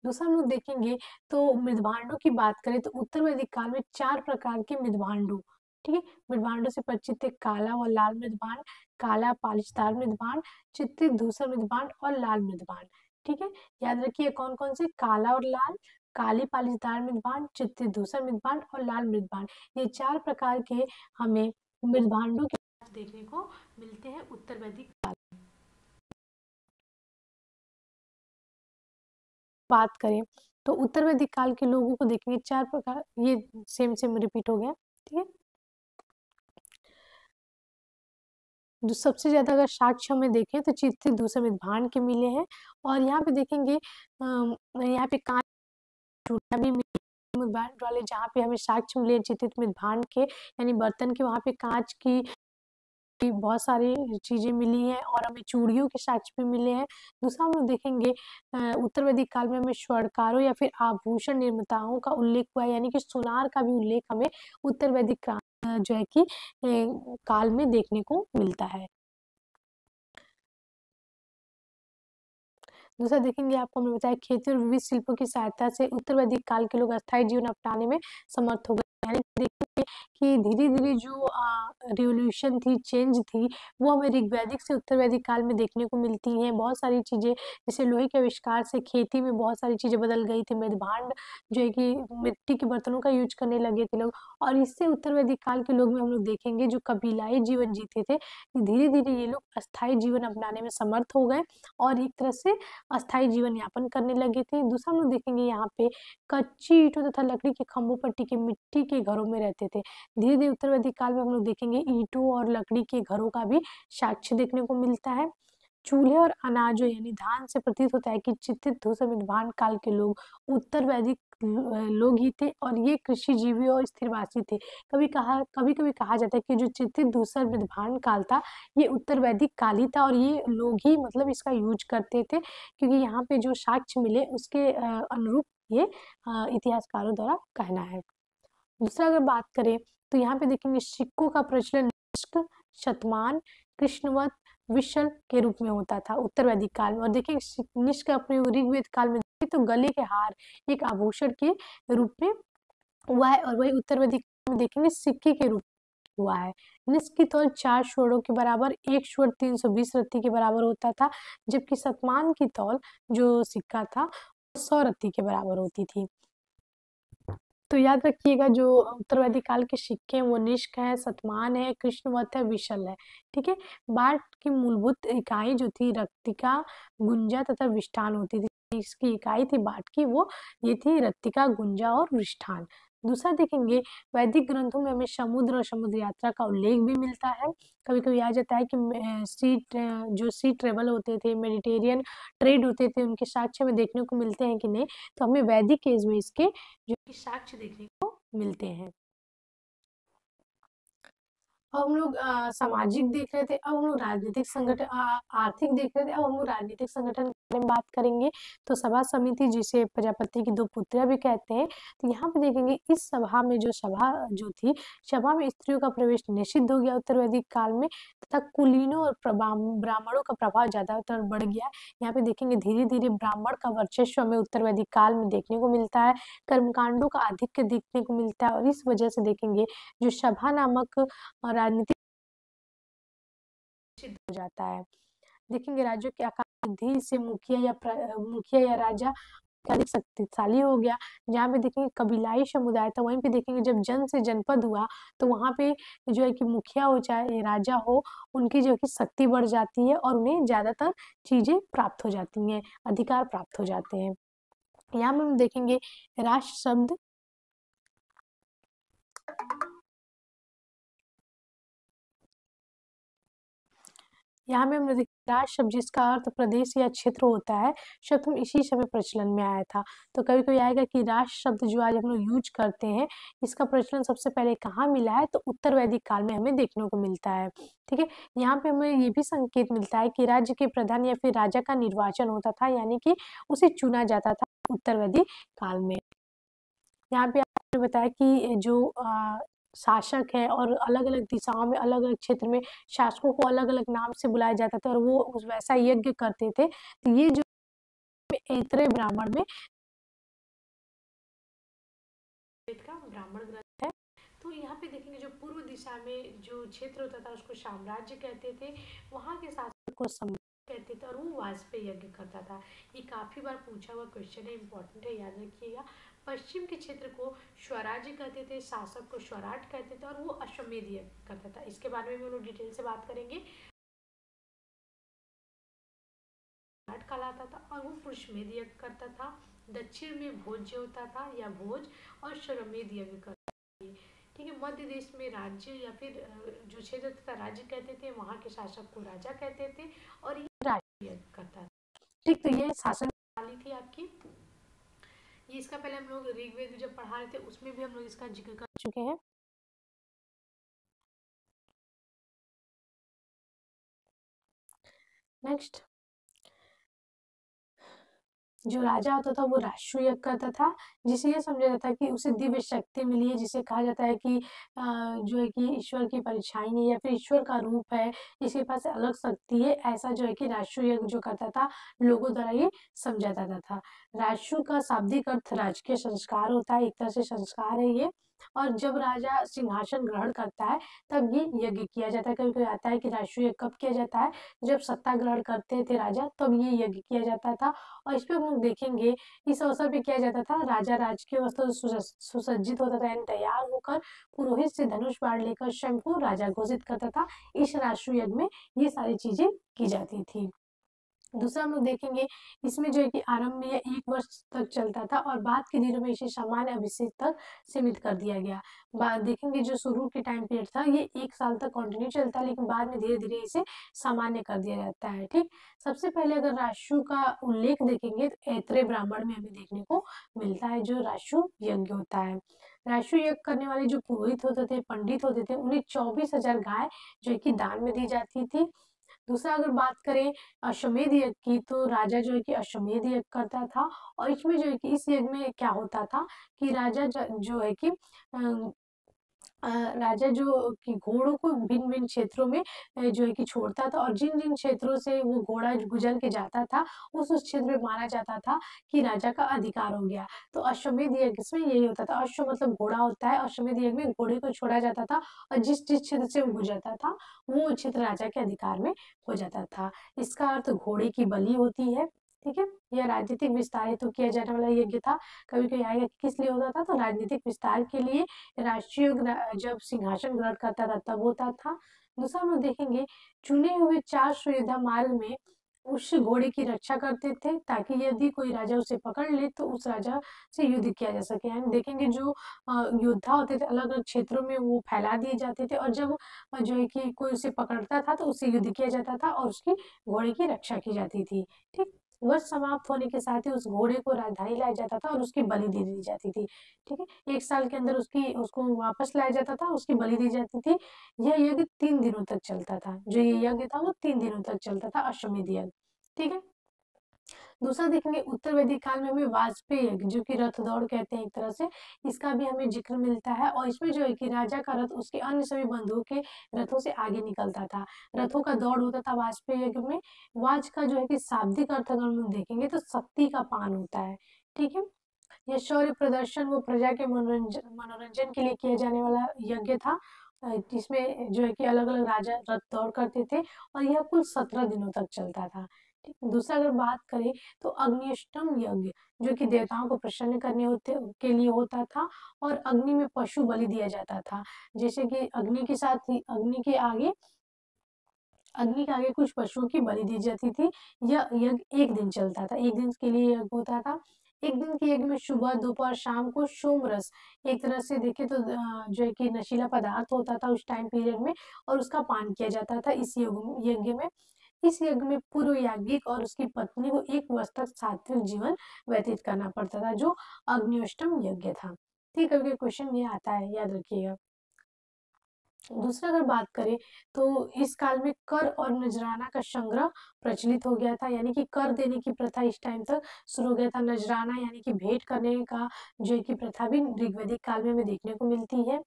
दूसरा हम लोग देखेंगे तो मृदभांडों की बात करें तो उत्तर वैदिक काल में 4 प्रकार के मृदभांडों, ठीक है, मृदभांडों से परिचित है काला और लाल मृदभांड, काला पालिशदार मृदभांड, चित्रित धूसर मृदभांड और लाल मृदभांड। ठीक है, याद रखिए कौन कौन से, काला और लाल, काली पालिशदार मृदभांड, चित्रित धूसर मृदभांड और लाल मृदभांड। ये 4 प्रकार के हमें मृदभांडों के देखने को मिलते हैं उत्तर वैदिक काल में। बात करें तो उत्तर वैदिक काल के लोगों को देखेंगे 4 प्रकार, ये सेम रिपीट हो गया। ठीक है, जो सबसे ज्यादा अगर साक्ष्य में देखें तो चित्रित धूसर मृदभांड के मिले हैं। और यहाँ पे देखेंगे यहाँ पे कांच टूटा भी मृदभांड वाले जहाँ पे हमें साक्ष्य मिले चित्रित मृदभांड के यानी बर्तन के, वहाँ पे कांच की बहुत सारी चीजें मिली हैं और हमें चूड़ियों के साक्ष्य भी मिले हैं। दूसरा हम लोग देखेंगे उत्तर वैदिक काल में हमें स्वर्णकारों या फिर आभूषण निर्माताओं का उल्लेख हुआ है, यानी कि सोनार का भी उल्लेख हमें उत्तर वैदिक काल जो है कि काल में देखने को मिलता है। दूसरा देखेंगे आपको हमने बताया खेती और विविध शिल्पों की सहायता से उत्तर वैदिक काल के लोग अस्थायी जीवन अपनाने में समर्थ हो गए। यानी देखिए कि धीरे धीरे जो रिवोल्यूशन थी, चेंज थी, वो हमें ऋग्वैदिक से उत्तर वैदिक काल में देखने को मिलती हैं। बहुत सारी चीजें जैसे लोहे के आविष्कार से खेती में बहुत सारी चीजें बदल गई थी। मृदभांड जो है कि मिट्टी के बर्तनों का यूज करने लगे थे लोग, और इससे उत्तर वैदिक काल के लोग में हम लोग देखेंगे जो कबीलाई जीवन जीते थे, धीरे धीरे ये लोग अस्थायी जीवन अपनाने में समर्थ हो गए और एक तरह से अस्थायी जीवन यापन करने लगे थे। दूसरा हम लोग देखेंगे यहाँ पे कच्ची ईंटों तथा लकड़ी के खंभों पर टिके मिट्टी के घरों में रहते थे। धीरे धीरे उत्तर वैदिक काल में हम लोग देखेंगे ईंटों और लकड़ी के घरों का भी साक्ष्य देखने को मिलता है। चूल्हे और अनाजों यानी धान से प्रतीत होता है कि चित्रित धूसर मृदभांड काल के लोग उत्तर वैदिक लोग ही थे और ये कृषि जीवी और स्थिरवासी थे। कभी कभी कहा जाता है कि जो चित्रित धूसर मृदभांड काल था ये उत्तर वैदिक काल ही था और ये लोग ही मतलब इसका यूज करते थे, क्योंकि यहाँ पे जो साक्ष्य मिले उसके अनुरूप ये इतिहासकारों द्वारा कहना है। दूसरा अगर बात करें तो यहाँ पे देखेंगे सिक्कों का प्रचलन निष्क, शतमान, कृष्णवत, विशल के रूप में होता था उत्तर वैदिक काल में। और देखिए निष्क अपने ऋग्वेद काल में तो गले के हार एक आभूषण के रूप में हुआ है, और वही उत्तर वैदिक काल में देखेंगे सिक्के के रूप में हुआ है। निष्क की तौल 4 स्वरों के बराबर, 1 स्वर 320 रत्ती के बराबर होता था, जबकि शतमान की तौल जो सिक्का था 100 रत्ती के बराबर होती थी। तो याद रखिएगा जो उत्तरवैदिक काल के सिक्के हैं वो निष्क है, शतमान है, कृष्णवत है, विशल है। ठीक है। बाट की मूलभूत इकाई जो थी रक्तिका, गुंजा तथा विष्ठान होती थी। इसकी इकाई थी बाट की, वो ये थी रक्तिका, गुंजा और विष्ठान। दूसरा देखेंगे, वैदिक ग्रंथों में हमें समुद्र और समुद्र यात्रा का उल्लेख भी मिलता है। कभी कभी आ जाता है कि जो सी ट्रेवल होते थे, मेडिटेरियन ट्रेड होते थे, उनके साक्ष्य में देखने को मिलते हैं कि नहीं, तो हमें वैदिक एज में इसके जो कि साक्ष्य देखने को मिलते हैं। अब हम लोग सामाजिक देख रहे थे, अब हम लोग राजनीतिक संगठन, आर्थिक देख रहे थे, अब हम लोग राजनीतिक संगठन के बारे में बात करेंगे। तो सभा समिति, जिसे प्रजापति की दो पुत्रियां भी कहते हैं, तो यहाँ पे देखेंगे इस सभा में जो सभा जो थी, सभा में स्त्रियों का प्रवेश निषिद्ध हो गया उत्तर वैदिक काल में, तथा कुलीनों और ब्राह्मणों का प्रभाव ज्यादातर बढ़ गया। यहाँ पे देखेंगे धीरे धीरे ब्राह्मण का वर्चस्व हमें उत्तर वैदिक काल में देखने को मिलता है, कर्मकांडों का आधिक्य देखने को मिलता है, और इस वजह से देखेंगे जो सभा नामक राजनीतिक सिद्ध हो जाता है। देखेंगे राज्यों के आकार वृद्धि से मुखिया या राजा अधिक शक्तिशाली हो गया। जहाँ पे देखेंगे कबीलाई समुदाय था, वहीं पे देखेंगे जब जन से जनपद हुआ, तो वहाँ पे जो है कि मुखिया हो चाहे राजा हो, उनकी जो है कि शक्ति बढ़ जाती है और उन्हें ज्यादातर चीजें प्राप्त हो जाती हैं, अधिकार प्राप्त हो जाते हैं। यहाँ में हम देखेंगे राष्ट्र शब्द, यहाँ में हमने देखा राज शब्द जिसका अर्थ प्रदेश या क्षेत्र होता है, शब्द हम इसी समय प्रचलन में आया था। तो कभी कभी आएगा कि राज शब्द जो आज हम लोग यूज करते हैं, इसका प्रचलन सबसे पहले कहाँ मिला है, तो उत्तर वैदिक काल में हमें देखने को मिलता है। ठीक है। यहाँ पे हमें ये भी संकेत मिलता है कि राज्य के प्रधान या फिर राजा का निर्वाचन होता था, यानी कि उसे चुना जाता था उत्तर वैदिक काल में। यहाँ पे आपने बताया कि जो शासक है और अलग अलग दिशाओं में, अलग अलग क्षेत्र में शासकों को अलग अलग नाम से बुलाया जाता था और वो उस वैसा यज्ञ करते थे। तो ये जो ऐतरेय ब्राह्मण में का ब्राह्मण ग्रंथ है। तो यहाँ पे देखेंगे जो पूर्व दिशा में जो क्षेत्र होता था उसको साम्राज्य कहते थे, वहाँ के शासक को सम्राट कहते थे, और वो वाजपेयी यज्ञ करता था। ये काफी बार पूछा हुआ क्वेश्चन है, इंपॉर्टेंट है, याद रखिएगा। पश्चिम के क्षेत्र को स्वराज्य कहते थे, शासक को स्वराट कहते थे, और वो अश्वमेध यज्ञ करता था। इसके बारे में भी हम लोग डिटेल से बात करेंगे। स्वराट कहलाता था और वो पुरुषमेध यज्ञ करता था। दक्षिण में भोज्य होता था या भोज, और श्वमेध यज्ञ करता था। ठीक है। मध्य देश में राज्य या फिर जो क्षेत्र था राज्य कहते थे, वहाँ के शासक को राजा कहते थे, और ये राज्य यज्ञ करता था। ठीक। तो ये शासन प्रणाली थी आपकी। ये इसका पहले हम लोग ऋग्वेद जब पढ़ा रहे थे उसमें भी हम लोग इसका जिक्र कर चुके हैं। नेक्स्ट, जो राजा होता था वो राष्ट्रीय यज्ञ करता था, जिसे यह समझा जाता है कि उसे दिव्य शक्ति मिली है, जिसे कहा जाता है कि जो है कि ईश्वर की परछाई है या फिर ईश्वर का रूप है, इसके पास अलग शक्ति है, ऐसा जो है कि राष्ट्रीय यज्ञ जो करता था लोगों द्वारा ये समझा जाता था। राष्ट्र का शाब्दिक अर्थ राजकीय संस्कार होता है, एक तरह से संस्कार है ये। और जब राजा सिंहासन ग्रहण करता है तब ये यज्ञ किया जाता है। कभी कभी आता है कि राष्ट्रीय यज्ञ कब किया जाता है, जब सत्ता ग्रहण करते थे राजा, तब ये यज्ञ किया जाता था। और इस पे हम लोग देखेंगे इस अवसर पे किया जाता था, राजा राजकीय वस्त्र सुसज्जित होता था, यानी तैयार होकर पुरोहित से धनुष बाण लेकर स्वयं को राजा घोषित करता था। इस राष्ट्रीय यज्ञ में ये सारी चीजें की जाती थी। दूसरा हम लोग देखेंगे इसमें जो है कि आरंभ में यह 1 वर्ष तक चलता था और बाद के दिनों में इसे सामान्य अभिषेक तक सीमित कर दिया गया। बाद देखेंगे जो शुरू के टाइम पीरियड था ये 1 साल तक कंटिन्यू चलता है, लेकिन बाद में धीरे धीरे इसे सामान्य कर दिया जाता है। ठीक। सबसे पहले अगर राशु का उल्लेख देखेंगे तो ऐतरेय ब्राह्मण में हमें देखने को मिलता है, जो राशु यज्ञ होता है। राशु यज्ञ करने वाले जो पुरोहित होते थे, पंडित होते थे, उन्हें 24,000 गाय जो है कि दान में दी जाती थी। दूसरा अगर बात करें अश्वमेध यज्ञ की, तो राजा जो है कि अश्वमेध यज्ञ करता था, और इसमें जो है कि इस यज्ञ में क्या होता था कि राजा जो है कि राजा जो कि घोड़ों को भिन्न भिन्न क्षेत्रों में जो है कि छोड़ता था, और जिन जिन क्षेत्रों से वो घोड़ा गुजर के जाता था उस क्षेत्र में माना जाता था कि राजा का अधिकार हो गया। तो अश्वमेध यज्ञ में यही होता था। अश्व मतलब घोड़ा होता है, अश्वमेध यज्ञ में घोड़े को छोड़ा जाता था और जिस जिस क्षेत्र से वो गुजरता था वो क्षेत्र राजा के अधिकार में हो जाता था। इसका अर्थ घोड़े की बलि होती है। ठीक है। यह राजनीतिक विस्तार हेतु किया जाने वाला यज्ञ था। कभी कभी आएगा कि किस लिए होता था, तो राजनीतिक विस्तार के लिए राष्ट्रीय जब सिंहासन ग्रहण करता था तब होता था। दूसरा हम लोग देखेंगे, चुने हुए 400 योद्धा मार्ग में उस घोड़े की रक्षा करते थे, ताकि यदि कोई राजा उसे पकड़ ले तो उस राजा से युद्ध किया जा सके। हम देखेंगे जो योद्धा होते थे अलग अलग क्षेत्रों में वो फैला दिए जाते थे, और जब जो है कि कोई उसे पकड़ता था तो उससे युद्ध किया जाता था और उसकी घोड़े की रक्षा की जाती थी। ठीक, वर्ष समाप्त होने के साथ ही उस घोड़े को राजधानी लाया जाता था और उसकी बलि दे दी जाती थी। ठीक है, 1 साल के अंदर उसको वापस लाया जाता था, उसकी बलि दी जाती थी। यह यज्ञ 3 दिनों तक चलता था। जो ये यज्ञ था वो 3 दिनों तक चलता था, अश्वमेध यज्ञ। ठीक है। दूसरा देखेंगे, उत्तर वैदिक काल में हमें वाजपेयी यज्ञ, जो कि रथ दौड़ कहते हैं एक तरह से, इसका भी हमें जिक्र मिलता है। और इसमें जो है कि राजा का रथ उसके अन्य सभी बंधुओं के रथों से आगे निकलता था, रथों का दौड़ होता था वाजपेयी यज्ञ में। वाज का जो है कि शाब्दिक अर्थ अगर हम देखेंगे तो शक्ति का पान होता है। ठीक है। यह शौर्य प्रदर्शन वो प्रजा के मनोरंजन मनोरंजन के लिए किया जाने वाला यज्ञ था, जिसमें जो है कि अलग अलग राजा रथ दौड़ करते थे, और यह कुल 17 दिनों तक चलता था। ठीक, दूसरा अगर बात करें तो अग्निष्टम यज्ञ, जो कि देवताओं को प्रसन्न करने होते के लिए होता था, और अग्नि में पशु बलि दिया जाता था। जैसे कि अग्नि के साथ ही अग्नि के आगे कुछ पशुओं की बलि दी जाती थी। यह यज्ञ 1 दिन चलता था, 1 दिन के लिए यज्ञ होता था। 1 दिन के यज्ञ में सुबह दोपहर शाम को सोम रस, एक तरह से देखे तो जो है कि नशीला पदार्थ होता था उस टाइम पीरियड में, और उसका पान किया जाता था इस यज्ञ में। इस यज्ञ में पूर्व याज्ञिक और उसकी पत्नी को 1 वर्ष तक सात्विक जीवन व्यतीत करना पड़ता था, जो अग्निष्टम यज्ञ था। ठीक है, क्वेश्चन ये आता है, याद रखिएगा। दूसरा अगर बात करें तो इस काल में कर और नजराना का संग्रह प्रचलित हो गया था, यानी कि कर देने की प्रथा इस टाइम तक शुरू हो गया था। नजराना यानी कि भेंट करने का जो है कि प्रथा भी ऋग्वैदिक काल में हमें देखने को मिलती है।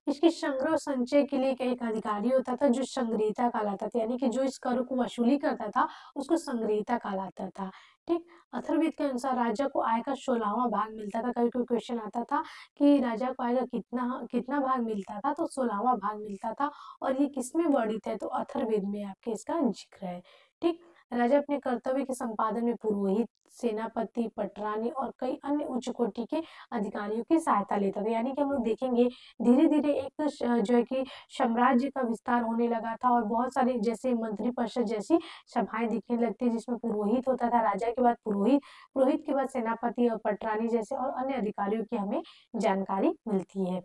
इसके संग्रह और संचय के लिए एक अधिकारी होता था जो संग्रहीता कहलाता था, यानी कि जो इस कर को वसूली करता था उसको संग्रहीता कहलाता था। ठीक, अथर्ववेद के अनुसार राजा को आय का 16वां भाग मिलता था। कभी कोई क्वेश्चन आता था कि राजा को आय का कितना कितना भाग मिलता था, तो 16वां भाग मिलता था। और ये किसमें वर्णित है, तो अथर्ववेद में आपके इसका जिक्र है। ठीक, राजा अपने कर्तव्य के संपादन में पुरोहित, सेनापति, पटरानी और कई अन्य उच्च कोटि के अधिकारियों की सहायता लेता था। यानी कि हम लोग देखेंगे धीरे धीरे एक जो है कि साम्राज्य का विस्तार होने लगा था, और बहुत सारे जैसे मंत्री परिषद जैसी सभाएं दिखने लगती, जिसमें पुरोहित होता था, राजा के बाद पुरोहित, पुरोहित के बाद सेनापति और पटरानी जैसे और अन्य अधिकारियों की हमें जानकारी मिलती है।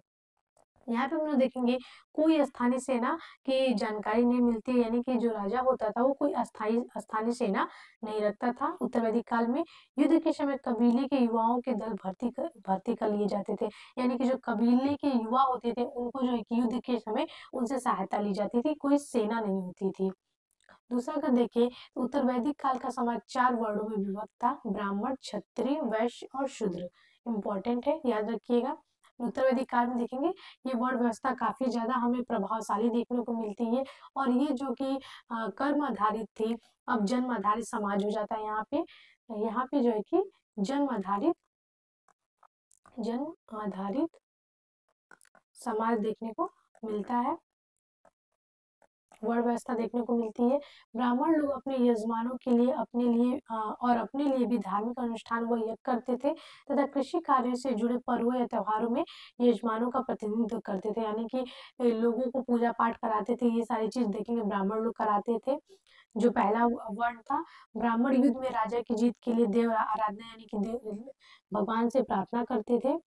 यहाँ पे हम लोग देखेंगे कोई स्थानीय सेना की जानकारी नहीं मिलती है, यानी कि जो राजा होता था वो कोई स्थानीय सेना नहीं रखता था। उत्तर वैदिक काल में युद्ध के समय कबीले के युवाओं के दल भर्ती कर लिए जाते थे, यानी कि जो कबीले के युवा होते थे उनको जो है कि युद्ध के समय उनसे सहायता ली जाती थी, कोई सेना नहीं होती थी। दूसरा अगर देखें तो उत्तर वैदिक काल का समाज 4 वर्णों में विभक्त था, ब्राह्मण, क्षत्रिय, वैश्य और शूद्र। इम्पोर्टेंट है, याद रखिएगा। उत्तर वैदिक काल में देखेंगे ये वर्ण व्यवस्था काफी ज्यादा हमें प्रभावशाली देखने को मिलती है, और ये जो कि कर्म आधारित थी, अब जन्म आधारित समाज हो जाता है। यहाँ पे जो है कि जन्म आधारित समाज देखने को मिलता है, वर्ण व्यवस्था देखने को मिलती है। ब्राह्मण लोग अपने यजमानों के लिए और अपने लिए भी धार्मिक अनुष्ठान व यज्ञ करते थे, तथा कृषि कार्यों से जुड़े पर्वों या त्योहारों में यजमानों का प्रतिनिधित्व करते थे, यानी कि लोगों को पूजा पाठ कराते थे। ये सारी चीज देखेंगे ब्राह्मण लोग कराते थे। जो पहला वर्ण था, ब्राह्मण युद्ध में राजा की जीत के लिए देव आराधना यानी कि भगवान से प्रार्थना करते थे।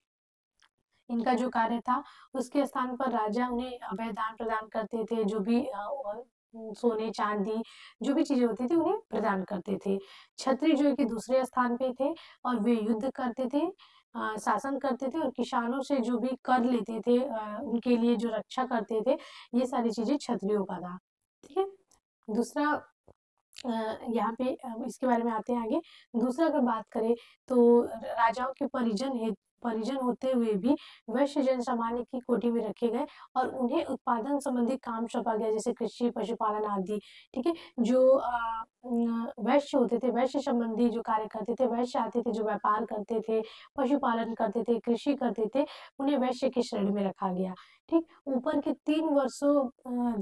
इनका जो कार्य था उसके स्थान पर राजा उन्हें अभय दान प्रदान करते थे, जो भी सोने चांदी जो भी चीजें होती थी उन्हें प्रदान करते थे। क्षत्रिय जो है कि दूसरे स्थान पे थे, और वे युद्ध करते थे, शासन करते थे, और किसानों से जो भी कर लेते थे उनके लिए जो रक्षा करते थे, ये सारी चीजें क्षत्रियों का था। ठीक है। दूसरा यहाँ पे इसके बारे में आते हैं आगे। दूसरा अगर बात करें तो राजाओं के परिजन होते हुए भी वैश्य जन सामान्य की कोटि में रखे गए और उन्हें उत्पादन संबंधी काम सौंपा गया, जैसे कृषि, पशुपालन आदि। ठीक है, जो वैश्य होते थे, वैश्य संबंधी जो कार्य करते थे, वैश्य आते थे जो व्यापार करते थे, पशुपालन करते थे, कृषि करते थे, उन्हें वैश्य की श्रेणी में रखा गया। ठीक, ऊपर के 3 वर्षों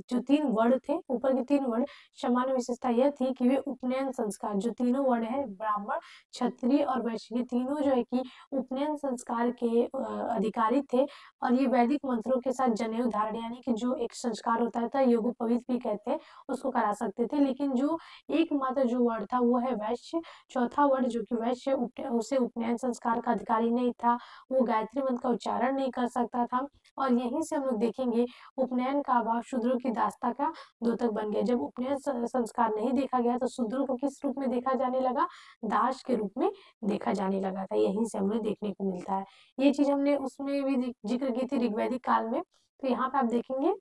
जो 3 वर्ण थे, ऊपर के 3 वर्ण सामान्य विशेषता यह थी कि वे उपनयन संस्कार, जो तीनों वर्ण है ब्राह्मण, क्षत्रिय और वैश्य, ये तीनों जो है कि उपनयन संस्कार के अधिकारी थे और ये वैदिक मंत्रों के साथ जनेऊ धारण, यानी कि जो एक संस्कार होता था, यज्ञोपवीत भी कहते हैं, उसको करा सकते थे। लेकिन जो एकमात्र जो वर्ण था वो है वैश्य। चौथा वर्ण जो कि वैश्य, उसे उपनयन संस्कार का अधिकारी नहीं था, वो गायत्री मंत्र का उच्चारण नहीं कर सकता था। और यहीं से हम लोग देखेंगे उपनयन का अभाव शूद्रों की दास्ता का द्योतक बन गया। जब उपनयन संस्कार नहीं देखा गया तो शूद्रों को किस रूप में देखा जाने लगा? दास के रूप में देखा जाने लगा था। यहीं से हमें देखने को मिलता है। ये चीज हमने उसमें भी जिक्र की थी ऋग्वैदिक काल में। तो यहाँ पे आप देखेंगे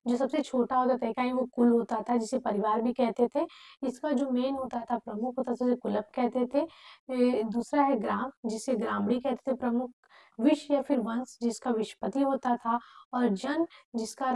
जो सबसे छोटा होता था कहीं वो कुल होता था, जिसे परिवार भी कहते थे। इसका जो मेन होता था, प्रमुख होता था, उसे कुलप कहते थे। दूसरा है ग्राम, जिसे ग्रामणी कहते थे प्रमुख। विष या फिर वंश, जिसका विषपति होता था। और जन, जिसका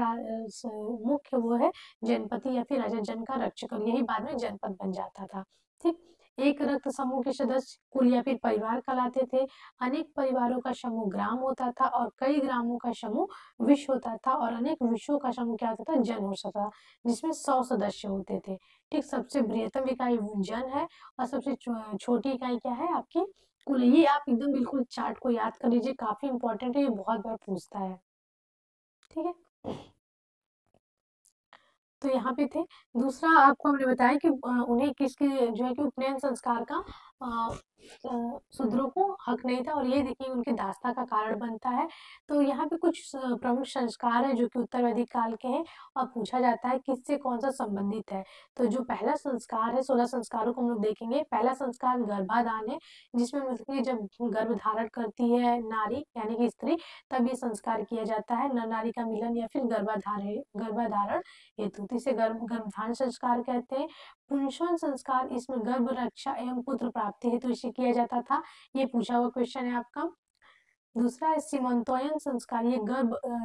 मुख्य वो है जनपति या फिर राजा, जन का रक्षक, और यही बाद में जनपद बन जाता था। ठीक, एक रक्त समूह के सदस्य कुल या फिर परिवार कहलाते थे। अनेक परिवारों का समूह ग्राम होता था और कई ग्रामों का समूह विष होता था और अनेक विषयों का समूह क्या होता था? जन होता था, जिसमें 100 सदस्य होते थे। ठीक, सबसे बृहत्तम इकाई जन है और सबसे छोटी इकाई क्या है आपकी? कुल। ये आप एकदम बिल्कुल चार्ट को याद कर लीजिए, काफी इंपॉर्टेंट है, ये बहुत बार पूछता है। ठीक है, तो यहाँ पे थे। दूसरा आपको हमने बताया कि उन्हें किसके जो है कि उपनयन संस्कार का शूद्रों को हक नहीं था और ये देखिए उनकी दास्ता का कारण बनता है। तो यहाँ पे कुछ प्रमुख संस्कार है जो कि उत्तर वैदिक काल के हैं और पूछा जाता है किससे कौन सा संबंधित है। तो जो पहला संस्कार है, 16 संस्कारों को हम लोग देखेंगे। पहला संस्कार गर्भाधान है, जिसमें मतलब कि जब गर्भ धारण करती है नारी यानी कि स्त्री, तब ये संस्कार किया जाता है, नर नारी का मिलन या फिर गर्भाधारण हेतु। तो इसे गर्भधारण संस्कार कहते हैं। पुंसवन संस्कार, इसमें गर्भ रक्षा एवं पुत्र प्राप्ति हेतु इसे किया जाता था। ये पूछा हुआ क्वेश्चन है आपका। दूसरा है सीमंतोयन संस्कार, ये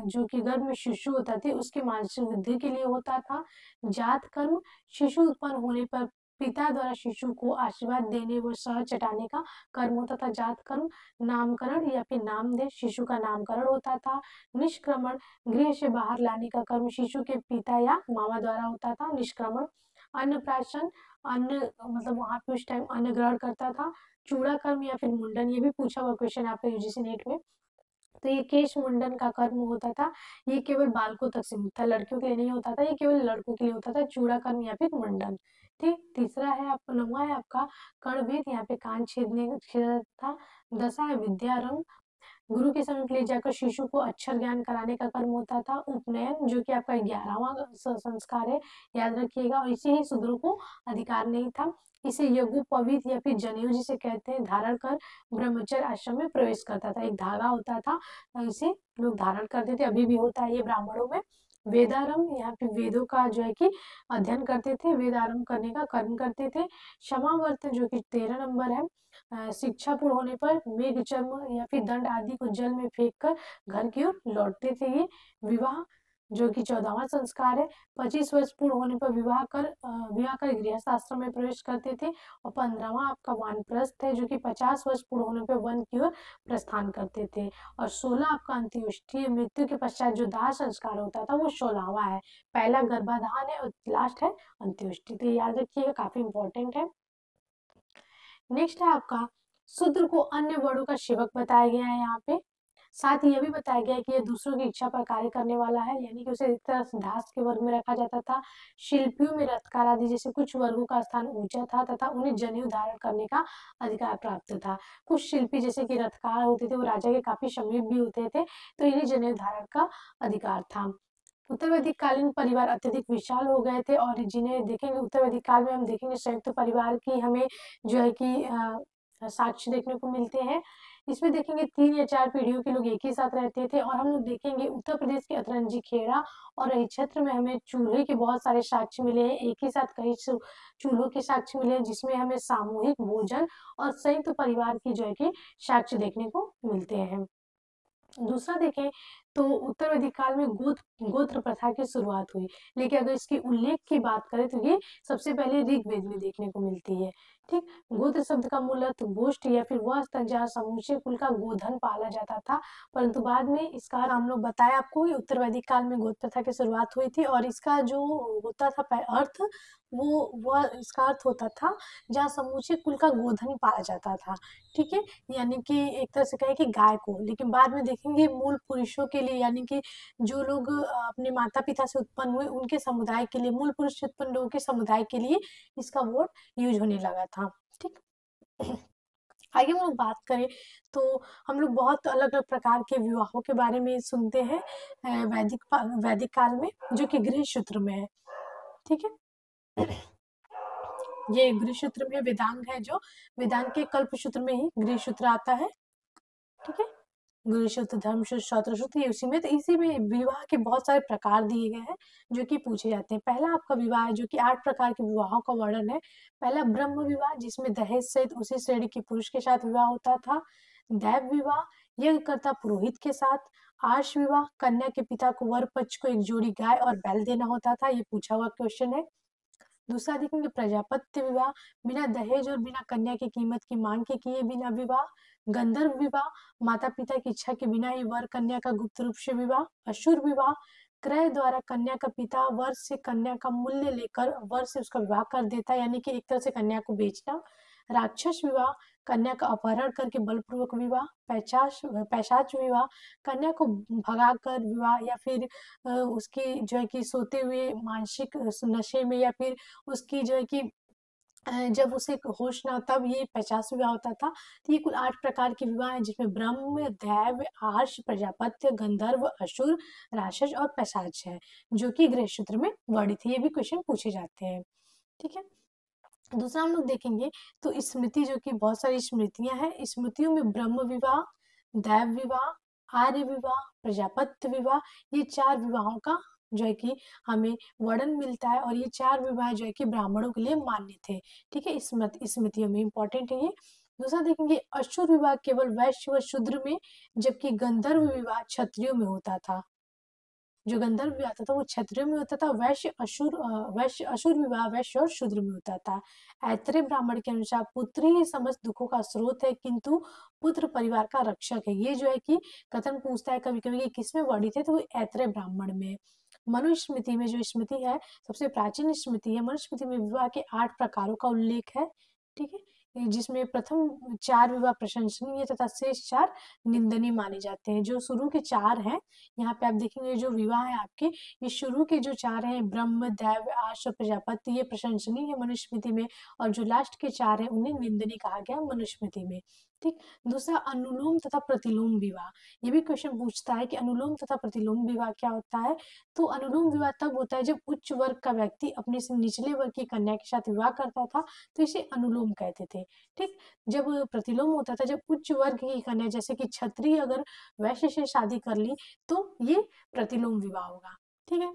जो कि गर्भ में शिशु होता था उसकी मानसिक वृद्धि के लिए होता था। जात कर्म, शिशु उत्पन्न होने पर पिता द्वारा शिशु को आशीर्वाद देने व सह चटाने का कर्म होता था, जात कर्म। नामकरण या फिर नामदेव, शिशु का नामकरण होता था। निष्क्रमण, गृह से बाहर लाने का कर्म शिशु के पिता या मामा द्वारा होता था, निष्क्रमण। अन्नप्राशन, अन्न मतलब वहां पे उस टाइम अन्न ग्रहण करता था। चूड़ा कर्म या फिर मुंडन, ये भी पूछा हुआ क्वेश्चन है आपका यूजीसी नेट में। तो ये केश मुंडन का कर्म होता था, ये केवल बालकों तक सीमित था, लड़कियों के लिए नहीं होता था, ये केवल लड़कों के लिए होता था, चूड़ा कर्म या फिर मुंडन। ठीक, तीसरा है आपका, नौवां है आपका कर्णवेद, यहाँ पे कान छेदने था। दसा है विद्यारंभ, गुरु के समीप ले जाकर शिशु को अक्षर ज्ञान कराने का कर्म होता था। उपनयन, जो कि आपका 11वां संस्कार है, याद रखिएगा, और इसे ही शूद्रों को अधिकार नहीं था। इसे यज्ञोपवीत या फिर जनेऊ जिसे कहते हैं धारण कर ब्रह्मचर्य आश्रम में प्रवेश करता था। एक धागा होता था, इसे लोग धारण करते थे, अभी भी होता है ये ब्राह्मणों में। वेदारंभ, यहाँ पे वेदों का जो है कि अध्ययन करते थे, वेद आरंभ करने का कर्म करते थे। क्षमावर्तन, जो कि 13 नंबर है, शिक्षा पूर्ण होने पर मेघ चर्म या फिर दंड आदि को जल में फेंक कर घर की ओर लौटते थे ये। विवाह, जो कि 14वां संस्कार है, 25 वर्ष पूर्ण होने पर विवाह कर गृहस्थ आश्रम में प्रवेश करते थे। और 15वां आपका वानप्रस्थ है, जो कि 50 वर्ष पूर्ण होने पर वन की ओर प्रस्थान करते थे। और 16 आपका अंत्योष्टि, मृत्यु के पश्चात जो दाह संस्कार होता था वो 16वां है। पहला गर्भाधान है और लास्ट है अंत्योष्टि। तो याद रखिएगा, काफी इंपॉर्टेंट है। नेक्स्ट है आपका शूद्र को अन्य वर्णों का सेवक बताया गया है यहाँ पे। साथ ही यह भी बताया गया है कि यह दूसरों की इच्छा पर कार्य करने वाला है, यानी कि उसे एक तरह से दास के वर्ग में रखा जाता था। शिल्पियों में रत्कार आदि जैसे कुछ वर्गों का स्थान ऊंचा था तथा उन्हें जनेऊ धारण करने का अधिकार प्राप्त था। कुछ शिल्पी जैसे कि रत्कार होते थे वो राजा के काफी समीप भी होते थे, तो इन्हें जनेऊ धारण का अधिकार था। उत्तर वैदिक कालीन परिवार अत्यधिक विशाल हो गए थे और जिन्हें देखेंगे उत्तर वैदिक काल में हम देखेंगे संयुक्त परिवार की हमें जो है कि साक्ष्य देखने को मिलते हैं। इसमें देखेंगे 3 या 4 पीढ़ियों के लोग एक ही साथ रहते थे। और हम लोग देखेंगे उत्तर प्रदेश के अतरंजी खेड़ा और रही क्षेत्र में हमें चूल्हे के बहुत सारे साक्ष्य मिले हैं। एक ही साथ कई चूल्हों के साक्ष्य मिले हैं, जिसमें हमें सामूहिक भोजन और संयुक्त परिवार की जो है कि साक्ष्य देखने को मिलते हैं। दूसरा देखें तो उत्तर वैदिक काल में गोत्र प्रथा की शुरुआत हुई, लेकिन अगर इसके उल्लेख की बात करें तो ये सबसे पहले ऋग्वेद में देखने को मिलती है। ठीक, गोत्र शब्द का मूल अर्थ गोष्ठ या फिर वह स्थल जहाँ समूचे कुल का गोधन पाला जाता था, परंतु बाद में इसका हम लोग बताया आपको कि उत्तर वैदिक काल में गोत्र प्रथा की शुरुआत हुई थी और इसका जो होता था अर्थ, वो इसका अर्थ होता था जहाँ समूचे कुल का गोधन पाला जाता था। ठीक है, यानी कि एक तरह से कहें कि गाय को। लेकिन बाद में देखेंगे मूल पुरुषों के लिए, यानी कि जो लोग अपने माता पिता से उत्पन्न हुए उनके समुदाय के लिए, मूल पुरुष से उत्पन्न लोगों के समुदाय के लिए इसका वर्ड यूज होने लगा था। ठीक, आगे हम लोग बात करें तो हम लोग बहुत अलग अलग प्रकार के विवाहों के बारे में सुनते हैं वैदिक काल में, जो कि गृह सूत्र में है। ठीक है, ये गृह सूत्र में वेदांग है, जो वेदांग के कल्प सूत्र में ही गृह सूत्र आता है। ठीक है, गुरु सूत्र, धर्म सूत्र, शौत्र सूत्र, ये उसी में। तो इसी में विवाह के बहुत सारे प्रकार दिए गए हैं जो कि पूछे जाते हैं। पहला आपका विवाह है जो कि 8 प्रकार के विवाहों का वर्णन है। पहला ब्रह्म विवाह, जिसमें दहेज सहित उसी श्रेणी के पुरुष के साथ विवाह होता था। दैव विवाह, यज्ञकर्ता पुरोहित के साथ। आर्ष विवाह, कन्या के पिता को वर पक्ष को एक जोड़ी गाय और बैल देना होता था। ये पूछा हुआ क्वेश्चन है। दूसरा देखेंगे प्रजापत्य विवाह, बिना दहेज और बिना कन्या की कीमत की मांग के किए बिना विवाह। गंधर्व विवाह, माता पिता की इच्छा के बिना ही वर कन्या का गुप्त रूप से विवाह। असुर विवाह, क्रय द्वारा कन्या का पिता वर से कन्या का मूल्य लेकर वर से उसका विवाह कर देता है, यानी कि एक तरह से कन्या को बेचना। राक्षस विवाह, कन्या का अपहरण करके बलपूर्वक विवाह। पैशाच विवाह, कन्या को भगाकर विवाह या फिर उसकी जो है कि सोते हुए मानसिक नशे में, या फिर उसकी जो है कि जब उसे होश ना हो तब ये 50 विवाह होता था। तो ये कुल 8 प्रकार के विवाह हैं, जिसमें ब्रह्म, दैव, आर्ष, प्रजापत्य, गंधर्व, असुर, राक्षस और पैशाच है, जो कि गृह सूत्र में वर्णित है। ये भी क्वेश्चन पूछे जाते हैं। ठीक है, दूसरा हम लोग देखेंगे तो स्मृति, जो कि बहुत सारी स्मृतियां हैं। स्मृतियों में ब्रह्म विवाह, दैव विवाह, आर्य विवाह, प्रजापत्य विवाह, ये 4 विवाहों का जो है कि हमें वर्णन मिलता है। और ये 4 विवाह जो है कि ब्राह्मणों के लिए मान्य थे। ठीक है, स्मृतियों में इंपॉर्टेंट है ये। दूसरा देखेंगे अशुर विवाह केवल वैश्य व शूद्र में, जबकि गंधर्व विवाह क्षत्रियों में होता था। जो गंधर्व विवाह था वो क्षत्रियों में होता था। वैश्य असुर विवाह वैश्य और शूद्र में होता था। ऐत्रेय ब्राह्मण के अनुसार पुत्र ही समस्त दुखों का स्रोत है, किंतु पुत्र परिवार का रक्षक है। ये जो है कि कथन पूछता है कभी कभी कि किसमें वर्णित है, तो वो ऐत्रेय ब्राह्मण में। मनुस्मृति में जो स्मृति है, सबसे प्राचीन स्मृति है। मनुस्मृति में विवाह के 8 प्रकारों का उल्लेख है। ठीक है, जिसमें प्रथम 4 विवाह प्रशंसनीय तथा शेष 4 निंदनीय माने जाते हैं। जो शुरू के 4 हैं, यहाँ पे आप देखेंगे जो विवाह है आपके, ये शुरू के जो 4 हैं, ब्रह्म, दैव, आर्ष और प्रजापति, ये प्रशंसनीय है मनुस्मृति में। और जो लास्ट के 4 हैं उन्हें निंदनीय कहा गया मनुस्मृति में। ठीक, दूसरा अनुलोम तथा प्रतिलोम विवाह। ये भी क्वेश्चन पूछता है कि अनुलोम तथा प्रतिलोम विवाह क्या होता है। तो अनुलोम विवाह तब होता है जब उच्च वर्ग का व्यक्ति अपने से निचले वर्ग की कन्या के साथ विवाह करता था, तो इसे अनुलोम कहते थे। ठीक, जब प्रतिलोम होता था जब उच्च वर्ग की कन्या, जैसे कि क्षत्रिय अगर वैश्य से शादी कर ली, तो ये प्रतिलोम विवाह होगा। ठीक है,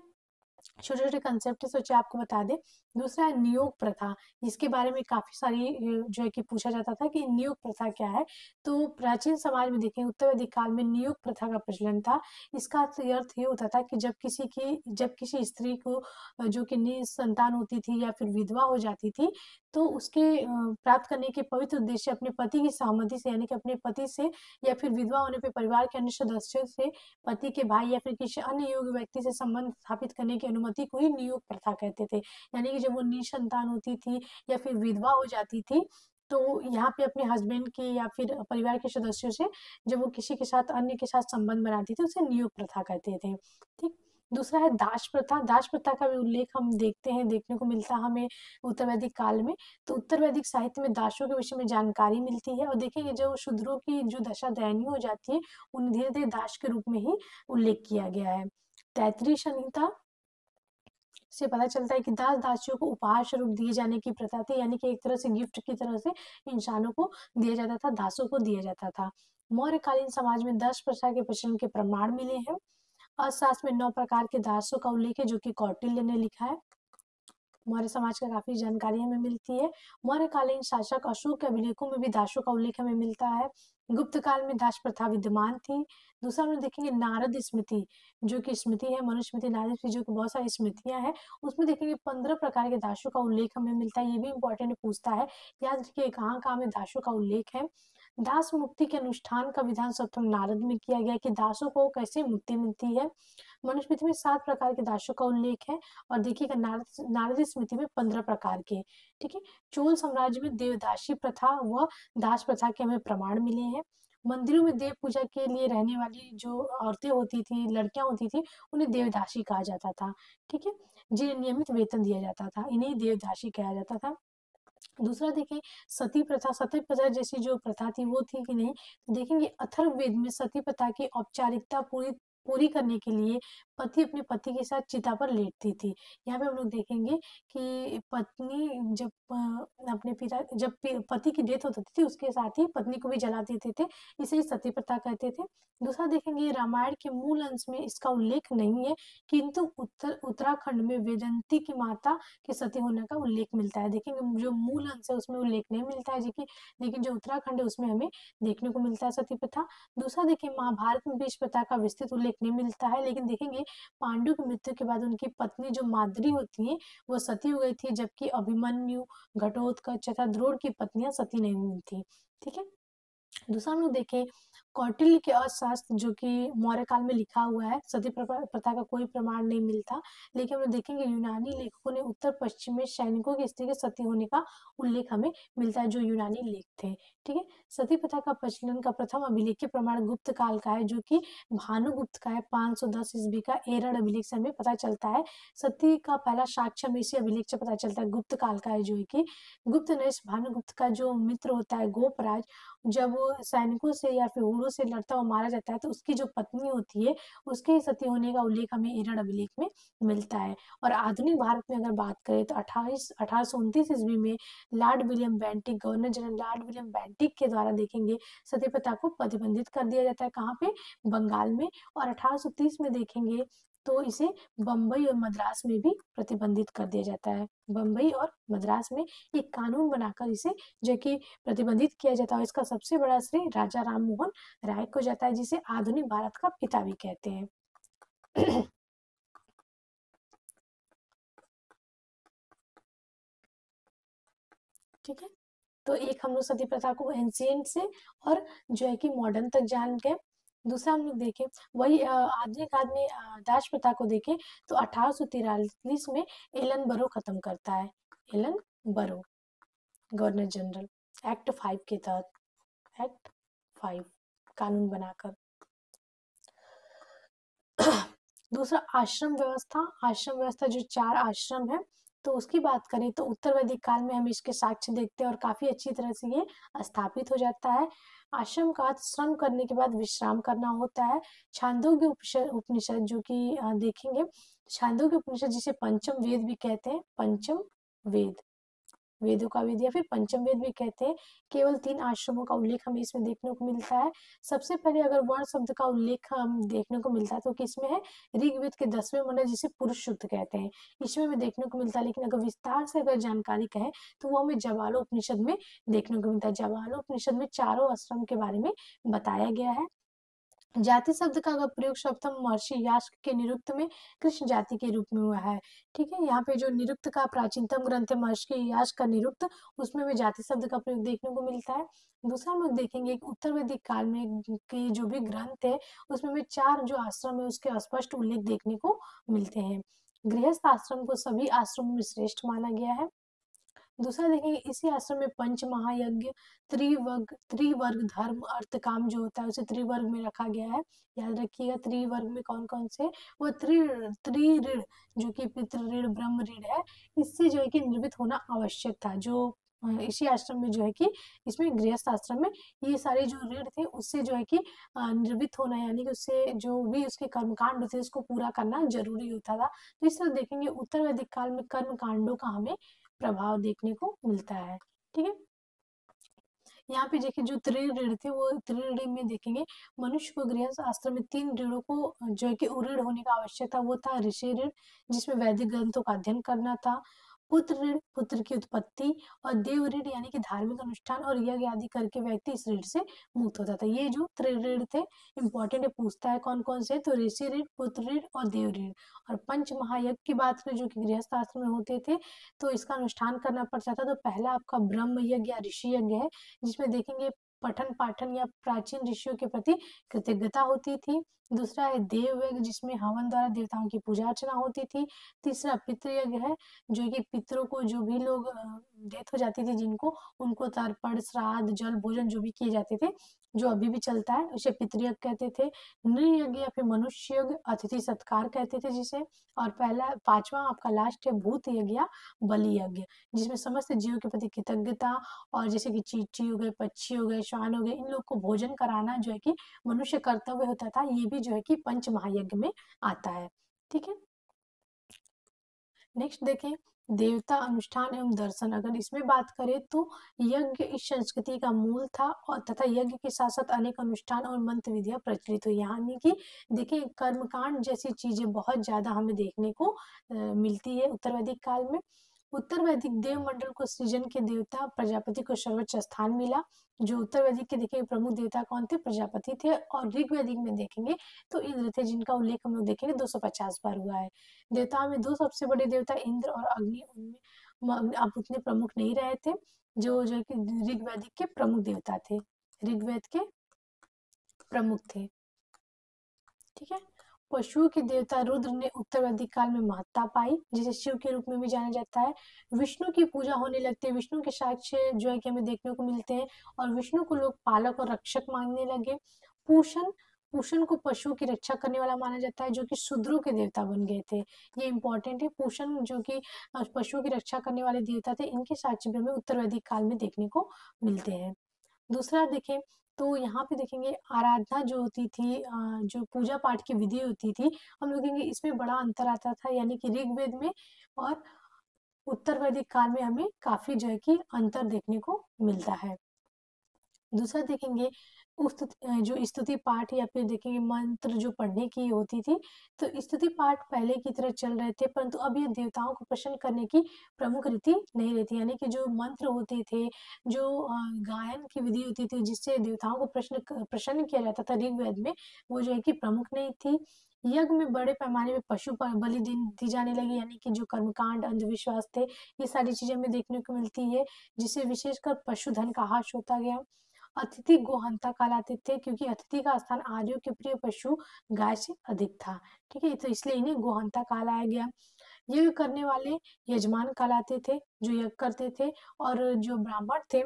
छोटे छोटे कंसेप्ट सोचे आपको बता दें। दूसरा है नियोग प्रथा, जिसके बारे में काफी सारी जो है कि पूछा जाता था कि नियोग प्रथा क्या है। तो प्राचीन समाज में देखें, उत्तर वैदिक काल में नियोग प्रथा का प्रचलन था। इसका अर्थ ये होता था कि जब किसी स्त्री को जो कि निसंतान होती थी या फिर विधवा हो जाती थी, तो उसके प्राप्त करने के पवित्र उद्देश्य अपने पति की सहमति से, यानी कि अपने पति से, या फिर विधवा होने पर परिवार के अन्य सदस्यों से, पति के भाई या फिर किसी अन्य योग्य व्यक्ति से संबंध स्थापित करने की अनुमति को ही नियोग प्रथा कहते थे। यानी कि जब वो निसंतान होती थी या फिर विधवा हो जाती थी, तो यहाँ पे अपने हस्बैंड के या फिर परिवार के सदस्यों से जब वो किसी के साथ अन्य के साथ संबंध बनाती थी, उसे नियोग प्रथा कहते थे। ठीक, दूसरा है दास प्रथा। दास प्रथा का भी उल्लेख हम देखने को मिलता है हमें उत्तर वैदिक काल में। तो उत्तर वैदिक साहित्य में दासों के विषय में जानकारी मिलती है। और देखेंगे जो शूद्रों की जो दशा दयनीय हो जाती है, उन्हें धीरे धीरे दास के रूप में ही उल्लेख किया गया है। तैत्तिरीय संहिता से पता चलता है कि दास दासियों को उपहार स्वरूप दिए जाने की प्रथा थी, यानी कि एक तरह से गिफ्ट की तरह से इंसानों को दिया जाता था, दासों को दिया जाता था। मौर्यकालीन समाज में 10 प्रथा के प्रचलन के प्रमाण मिले हैं। अर्थशास्त्र में 9 प्रकार के दासों का उल्लेख है, जो कि कौटिल्य ने लिखा है। मौर्य समाज का काफी जानकारी हमें मिलती है। मौर्यकालीन शासक अशोक के अभिलेखों में भी दासों का उल्लेख हमें मिलता है। गुप्त काल में दास प्रथा विद्यमान थी। दूसरा हम लोग देखेंगे नारद स्मृति, जो कि स्मृति है, मनुस्मृति, नारद स्मृति, जो कि बहुत सारी स्मृतियां हैं। उसमें देखेंगे 15 प्रकार के दासों का उल्लेख हमें मिलता है। ये भी इंपॉर्टेंट पूछता है, याद रखिए कहाँ कहाँ में दासों का उल्लेख है। दास मुक्ति के अनुष्ठान का विधान सर्वप्रथम नारद में किया गया कि दासों को कैसे मुक्ति मिलती है। मनुस्मृति में 7 प्रकार के दासों का उल्लेख है, और देखिएगा नारद स्मृति में 15 प्रकार के। ठीक है। चोल साम्राज्य में देवदासी प्रथा व दास प्रथा के हमें प्रमाण मिले हैं। मंदिरों में देव पूजा के लिए रहने वाली जो औरतें होती थी, लड़कियां होती थी, उन्हें देवदासी कहा जाता था। ठीक है। जिन्हें नियमित वेतन दिया जाता था, इन्हें देवदासी कहा जाता था। दूसरा देखें सती प्रथा। सती प्रथा जैसी जो प्रथा थी वो थी कि नहीं, तो देखेंगे अथर्ववेद में सती प्रथा की औपचारिकता पूरी पूरी करने के लिए पति अपने पति के साथ चिता पर लेटती थी। यहाँ पे हम लोग देखेंगे कि पत्नी जब अपने पिता जब पति की डेथ होती थी, उसके साथ ही पत्नी को भी जला देते थे, इसे ही सती प्रथा कहते थे। दूसरा देखेंगे रामायण के मूल अंश में इसका उल्लेख नहीं है, किंतु उत्तराखंड में वेदंती की माता के सती होने का उल्लेख मिलता है। देखेंगे जो मूल अंश है उसमें उल्लेख नहीं मिलता है जी की, लेकिन जो उत्तराखंड है उसमें हमें देखने को मिलता है सती प्रथा। दूसरा देखिए महाभारत में बीज प्रथा का विस्तृत उल्लेख नहीं मिलता है, लेकिन देखेंगे पांडु की मृत्यु के बाद उनकी पत्नी जो माद्री होती है वो सती हो गई थी, जबकि अभिमन्यु, घटोत्कच तथा द्रोण की पत्नियां सती नहीं हुई थी। ठीक है। दूसरा हम लोग देखें कौटिल्य के अर्थशास्त्र, जो कि मौर्य काल में लिखा हुआ है, सती प्रथा का कोई प्रमाण नहीं मिलता, लेकिन हम लोग देखेंगे यूनानी लेखकों ने उत्तर पश्चिम में सैनिकों की स्त्री के सती होने का उल्लेख हमें मिलता है, जो यूनानी लेख थे। ठीक है। सती प्रथा का प्रचलन का प्रथम अभिलेख प्रमाण गुप्त काल का है, जो कि भानुगुप्त का है, 510 ईस्वी का एरड़ अभिलेख से हमें पता चलता है। सती का पहला साक्ष्य हमें इसी अभिलेख से पता चलता है, गुप्त काल का है, जो है कि गुप्त नरेश भानुगुप्त का जो मित्र होता है गोपराज, जब वो सैनिकों से या फिर हूणों से लड़ता हुआ मारा जाता है, तो उसकी जो पत्नी होती है उसके सती होने का उल्लेख हमें एरड़ अभिलेख में मिलता है। और आधुनिक भारत में अगर बात करें तो 1829 ईस्वी में Lord William Bentinck, governor general Lord William Bentinck के द्वारा देखेंगे सती प्रथा को प्रतिबंधित कर दिया जाता है। कहाँ पे? बंगाल में। और 1830 में देखेंगे तो इसे बम्बई और मद्रास में भी प्रतिबंधित कर दिया जाता है। बम्बई और मद्रास में एक कानून बनाकर इसे जो कि प्रतिबंधित किया जाता है। इसका सबसे बड़ा श्रेय राजा राम मोहन राय को जाता है, जिसे आधुनिक भारत का पिता भी कहते हैं। ठीक है। तो एक हम लोग सती प्रथा को एंशिएंट से और जो है कि मॉडर्न तक जान गए। दूसरा हम लोग देखें वही आधुनिक काल में दास प्रथा को देखें तो 1843 में एलन बरो खत्म करता है। एलन बरो, गवर्नर जनरल, एक्ट 5 के तहत, एक्ट 5 कानून बनाकर। दूसरा आश्रम व्यवस्था। आश्रम व्यवस्था जो 4 आश्रम है, तो उसकी बात करें तो उत्तर वैदिक काल में हम इसके साक्ष्य देखते हैं और काफी अच्छी तरह से ये स्थापित हो जाता है। आश्रम का अर्थ श्रम करने के बाद विश्राम करना होता है। छांदोग्य उपनिषद जो कि देखेंगे, छांदोग्य उपनिषद जिसे पंचम वेद भी कहते हैं, पंचम वेद, वेदों का वेद या फिर पंचम वेद भी कहते हैं, केवल 3 आश्रमों का उल्लेख हमें इसमें देखने को मिलता है। सबसे पहले अगर वर्ण शब्द का उल्लेख हम देखने को मिलता है तो किसमें है? ऋग्वेद के 10वें मंडल जिसे पुरुष सूक्त कहते हैं, इसमें हमें देखने को मिलता है। लेकिन अगर विस्तार से अगर जानकारी कहें तो वो हमें जवालो उपनिषद में देखने को मिलता है। जवालो उपनिषद में चारों आश्रम के बारे में बताया गया है। जाति शब्द का अगर प्रयोग सर्वप्रथम महर्षि यास्क के निरुक्त में कृष्ण जाति के रूप में हुआ है। ठीक है। यहाँ पे जो निरुक्त का प्राचीनतम ग्रंथ है महर्षि यास्क का निरुक्त, उसमें हमें जाति शब्द का प्रयोग देखने को मिलता है। दूसरा हम लोग देखेंगे उत्तर वैदिक काल में के जो भी ग्रंथ है उसमें हमें 4 जो आश्रम है उसके स्पष्ट उल्लेख देखने को मिलते हैं। गृहस्थ आश्रम को सभी आश्रमों में श्रेष्ठ माना गया है। दूसरा देखेंगे इसी आश्रम में पंच महायज्ञ, त्रिवर्ग धर्म अर्थ काम जो होता है उसे त्रिवर्ग में रखा गया है। याद रखिएगा त्रिवर्ग में कौन कौन से? वो त्रि ऋण, जो कि पितृ ऋण, ब्रह्म ऋण है, इससे जो है कि निर्मित होना आवश्यक था। जो इसी आश्रम में जो है कि इसमें गृहस्थ आश्रम में ये सारे जो ऋण थे उससे जो है कि निर्वृत्त होना, यानी कि उससे जो भी उसके कर्मकांड होते उसको पूरा करना जरूरी होता था। तो इस तरह देखेंगे उत्तर वैदिक काल में कर्म कांडों का हमें प्रभाव देखने को मिलता है। ठीक है, यहाँ पे देखिए जो त्रिऋण ऋण थे वो त्रिऋण में देखेंगे मनुष्य को गृहस्थ आश्रम में 3 ऋणों को जो है कि उऋण होने का आवश्यक था। वो था ऋषि ऋण, जिसमें वैदिक ग्रंथों का अध्ययन करना था, पुत्र ऋण, पुत्र की उत्पत्ति, और देव ऋण यानी कि धार्मिक अनुष्ठान और यज्ञ आदि करके व्यक्ति इस ऋण से मुक्त होता था। ये जो त्रिऋण थे इंपॉर्टेंट है, पूछता है कौन कौन से, तो ऋषि ऋण, पुत्र ऋण और देव ऋण। और पंच महायज्ञ की बात करें जो कि गृहस्थ आश्रम में होते थे तो इसका अनुष्ठान करना पड़ता था। तो पहला आपका ब्रह्म यज्ञ या ऋषि यज्ञ है, जिसमें देखेंगे पठन पाठन या प्राचीन ऋषियों के प्रति कृतज्ञता होती थी। दूसरा है देव यज्ञ, जिसमें हवन द्वारा देवताओं की पूजा अर्चना होती थी। तीसरा पितृ यज्ञ है, जो कि पितरों को जो भी लोग डेथ हो जाती थी जिनको, उनको तर्पण श्राद्ध जल भोजन जो भी किए जाते थे, जो अभी भी चलता है, उसे पितृयज्ञ कहते थे। नृयज्ञ या फिर मनुष्य यज्ञ अतिथि सत्कार कहते थे जिसे। और पहला पांचवा आपका लास्ट है भूत यज्ञ या बलि यज्ञ, जिसमें समस्त जीवों के प्रति कृतज्ञता, और जैसे कि चींटी हो गए, पक्षी हो गए, श्वान हो गए, इन लोग को भोजन कराना जो है कि मनुष्य कर्तव्य होता था। ये भी जो है कि पंच महायज्ञ में आता है। ठीक है, नेक्स्ट देखें देवता अनुष्ठान एवं दर्शन। अगर इसमें बात करें तो यज्ञ इस संस्कृति का मूल था, और तथा यज्ञ के साथ साथ अनेक अनुष्ठान और मंत्र विधियां प्रचलित हुई। यानी कि देखिए कर्मकांड जैसी चीजें बहुत ज्यादा हमें देखने को मिलती है उत्तर वैदिक काल में। उत्तर वैदिक देव मंडल को सृजन के देवता प्रजापति को सर्वोच्च स्थान मिला। जो उत्तर वैदिक के देखेंगे प्रमुख देवता कौन थे, प्रजापति थे। और ऋग वैदिक में देखेंगे तो इंद्र थे, जिनका उल्लेख हम लोग देखेंगे 250 बार हुआ है। देवताओं में दो सबसे बड़े देवता इंद्र और अग्नि, उनमें अब उतने प्रमुख नहीं रहे थे। जो है कि ऋग्वैदिक के प्रमुख देवता थे, ऋग्वेद के प्रमुख थे। ठीक है, पशुओं के देवता रुद्र ने उत्तर वैदिक काल में महत्ता पाई, जिसे शिव के रूप में भी जाना जाता है। विष्णु की पूजा होने लगती है, विष्णु के साक्ष्य जो है कि हमें देखने को मिलते हैं, और विष्णु को लोग पालक और रक्षक मानने लगे। पूषण पूषण को पशुओं की रक्षा करने वाला माना जाता है, जो कि शूद्रों के देवता बन गए थे। ये इंपॉर्टेंट है, पूषण जो कि पशुओं की रक्षा करने वाले देवता थे, इनके साक्ष्य भी हमें उत्तर वैदिक काल में देखने को मिलते हैं। दूसरा देखें तो यहाँ पे देखेंगे आराधना जो होती थी, जो पूजा पाठ की विधि होती थी, हम लोग देखेंगे इसमें बड़ा अंतर आता था। यानी कि ऋग्वेद में और उत्तर वैदिक काल में हमें काफी जो है कि अंतर देखने को मिलता है। दूसरा देखेंगे जो स्तुति पाठ या फिर देखेंगे मंत्र जो पढ़ने की होती थी, तो स्तुति पाठ पहले की तरह चल रहे थे, परंतु अब ये देवताओं को प्रसन्न करने की प्रमुख रीति नहीं रहती। यानी कि जो मंत्र होते थे, जो गायन की विधि होती थी जिससे देवताओं को प्रसन्न किया जाता था ऋग्वेद में, वो जो है कि प्रमुख नहीं थी। यज्ञ में बड़े पैमाने में पशु पर बलि दी जाने लगी, यानी कि जो कर्मकांड अंधविश्वास थे, ये सारी चीजें हमें देखने को मिलती है, जिससे विशेषकर पशुधन का ह्रास होता गया। अतिथि गोहंता कहलाते थे, क्योंकि अतिथि का स्थान आर्यों के प्रिय पशु गाय से अधिक था। ठीक है, तो इसलिए इन्हें गोहंता कहलाया गया। यज्ञ करने वाले यजमान कहलाते थे, जो यज्ञ करते थे। और जो ब्राह्मण थे,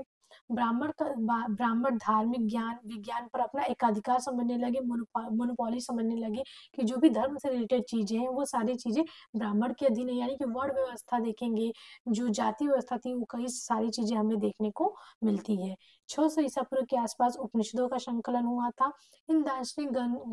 ब्राह्मण धार्मिक ज्ञान विज्ञान पर अपना एकाधिकार समझने लगे, मोनोपोली समझने लगे, कि जो भी धर्म से रिलेटेड चीजें हैं वो सारी चीजें ब्राह्मण के अधीन है। यानी कि वर्ण व्यवस्था देखेंगे, जो जाति व्यवस्था थी, वो कई सारी चीजें हमें देखने को मिलती है। 600 ईसा पूर्व के आसपास उपनिषदों का संकलन हुआ था। इन दार्शनिक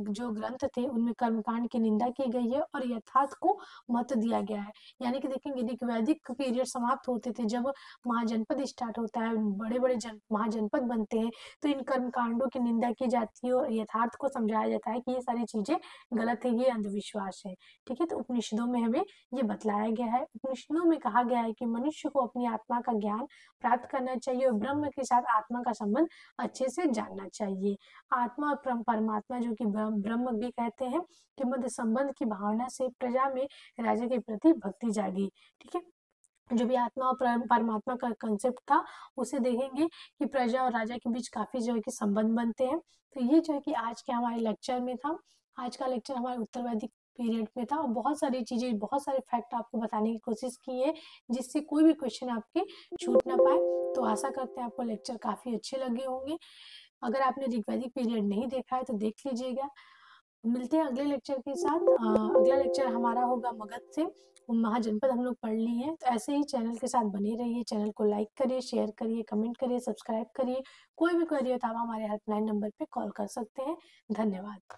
जो ग्रंथ थे उनमें कर्मकांड की निंदा की गई है और यथार्थ को महत्व दिया गया है। यानी कि देखेंगे ऋग्वैदिक पीरियड समाप्त होते थे, जब महाजनपद स्टार्ट होता है, बड़े बड़े महाजनपद बनते हैं, तो इन कर्मकांडों की निंदा की जाती है और यथार्थ को समझाया जाता है कि ये सारी चीजें गलत है, ये अंधविश्वास है। ठीक है, तो उपनिषदों में हमें ये बतलाया गया है। उपनिषदों में कहा गया है कि मनुष्य को अपनी आत्मा का ज्ञान प्राप्त करना चाहिए और ब्रह्म के साथ आत्मा का संबंध अच्छे से जानना चाहिए। आत्मा और परमात्मा जो कि ब्रह्म भी कहते हैं, के मध्य संबंध की भावना से प्रजा में राजा के प्रति भक्ति जागी। ठीक है, जो भी आत्मा और परमात्मा का कंसेप्ट था, उसे देखेंगे कि प्रजा और राजा के बीच काफी जो है कि संबंध बनते हैं। तो ये जो है कि आज के हमारे लेक्चर में था। आज का लेक्चर हमारे उत्तर वैदिक पीरियड में था, और बहुत सारी चीजें, बहुत सारे फैक्ट आपको बताने की कोशिश की है, जिससे कोई भी क्वेश्चन आपके छूट ना पाए। तो आशा करते हैं आपको लेक्चर काफी अच्छे लगे होंगे। अगर आपने ऋग्वैदिक पीरियड नहीं देखा है तो देख लीजिएगा। मिलते हैं अगले लेक्चर के साथ। अगला लेक्चर हमारा होगा मगध से, महाजनपद हम लोग पढ़ लिए हैं। तो ऐसे ही चैनल के साथ बने रहिए, चैनल को लाइक करिए, शेयर करिए, कमेंट करिए, सब्सक्राइब करिए। कोई भी क्वेरी हो तो आप हमारे हेल्पलाइन नंबर पे कॉल कर सकते हैं। धन्यवाद।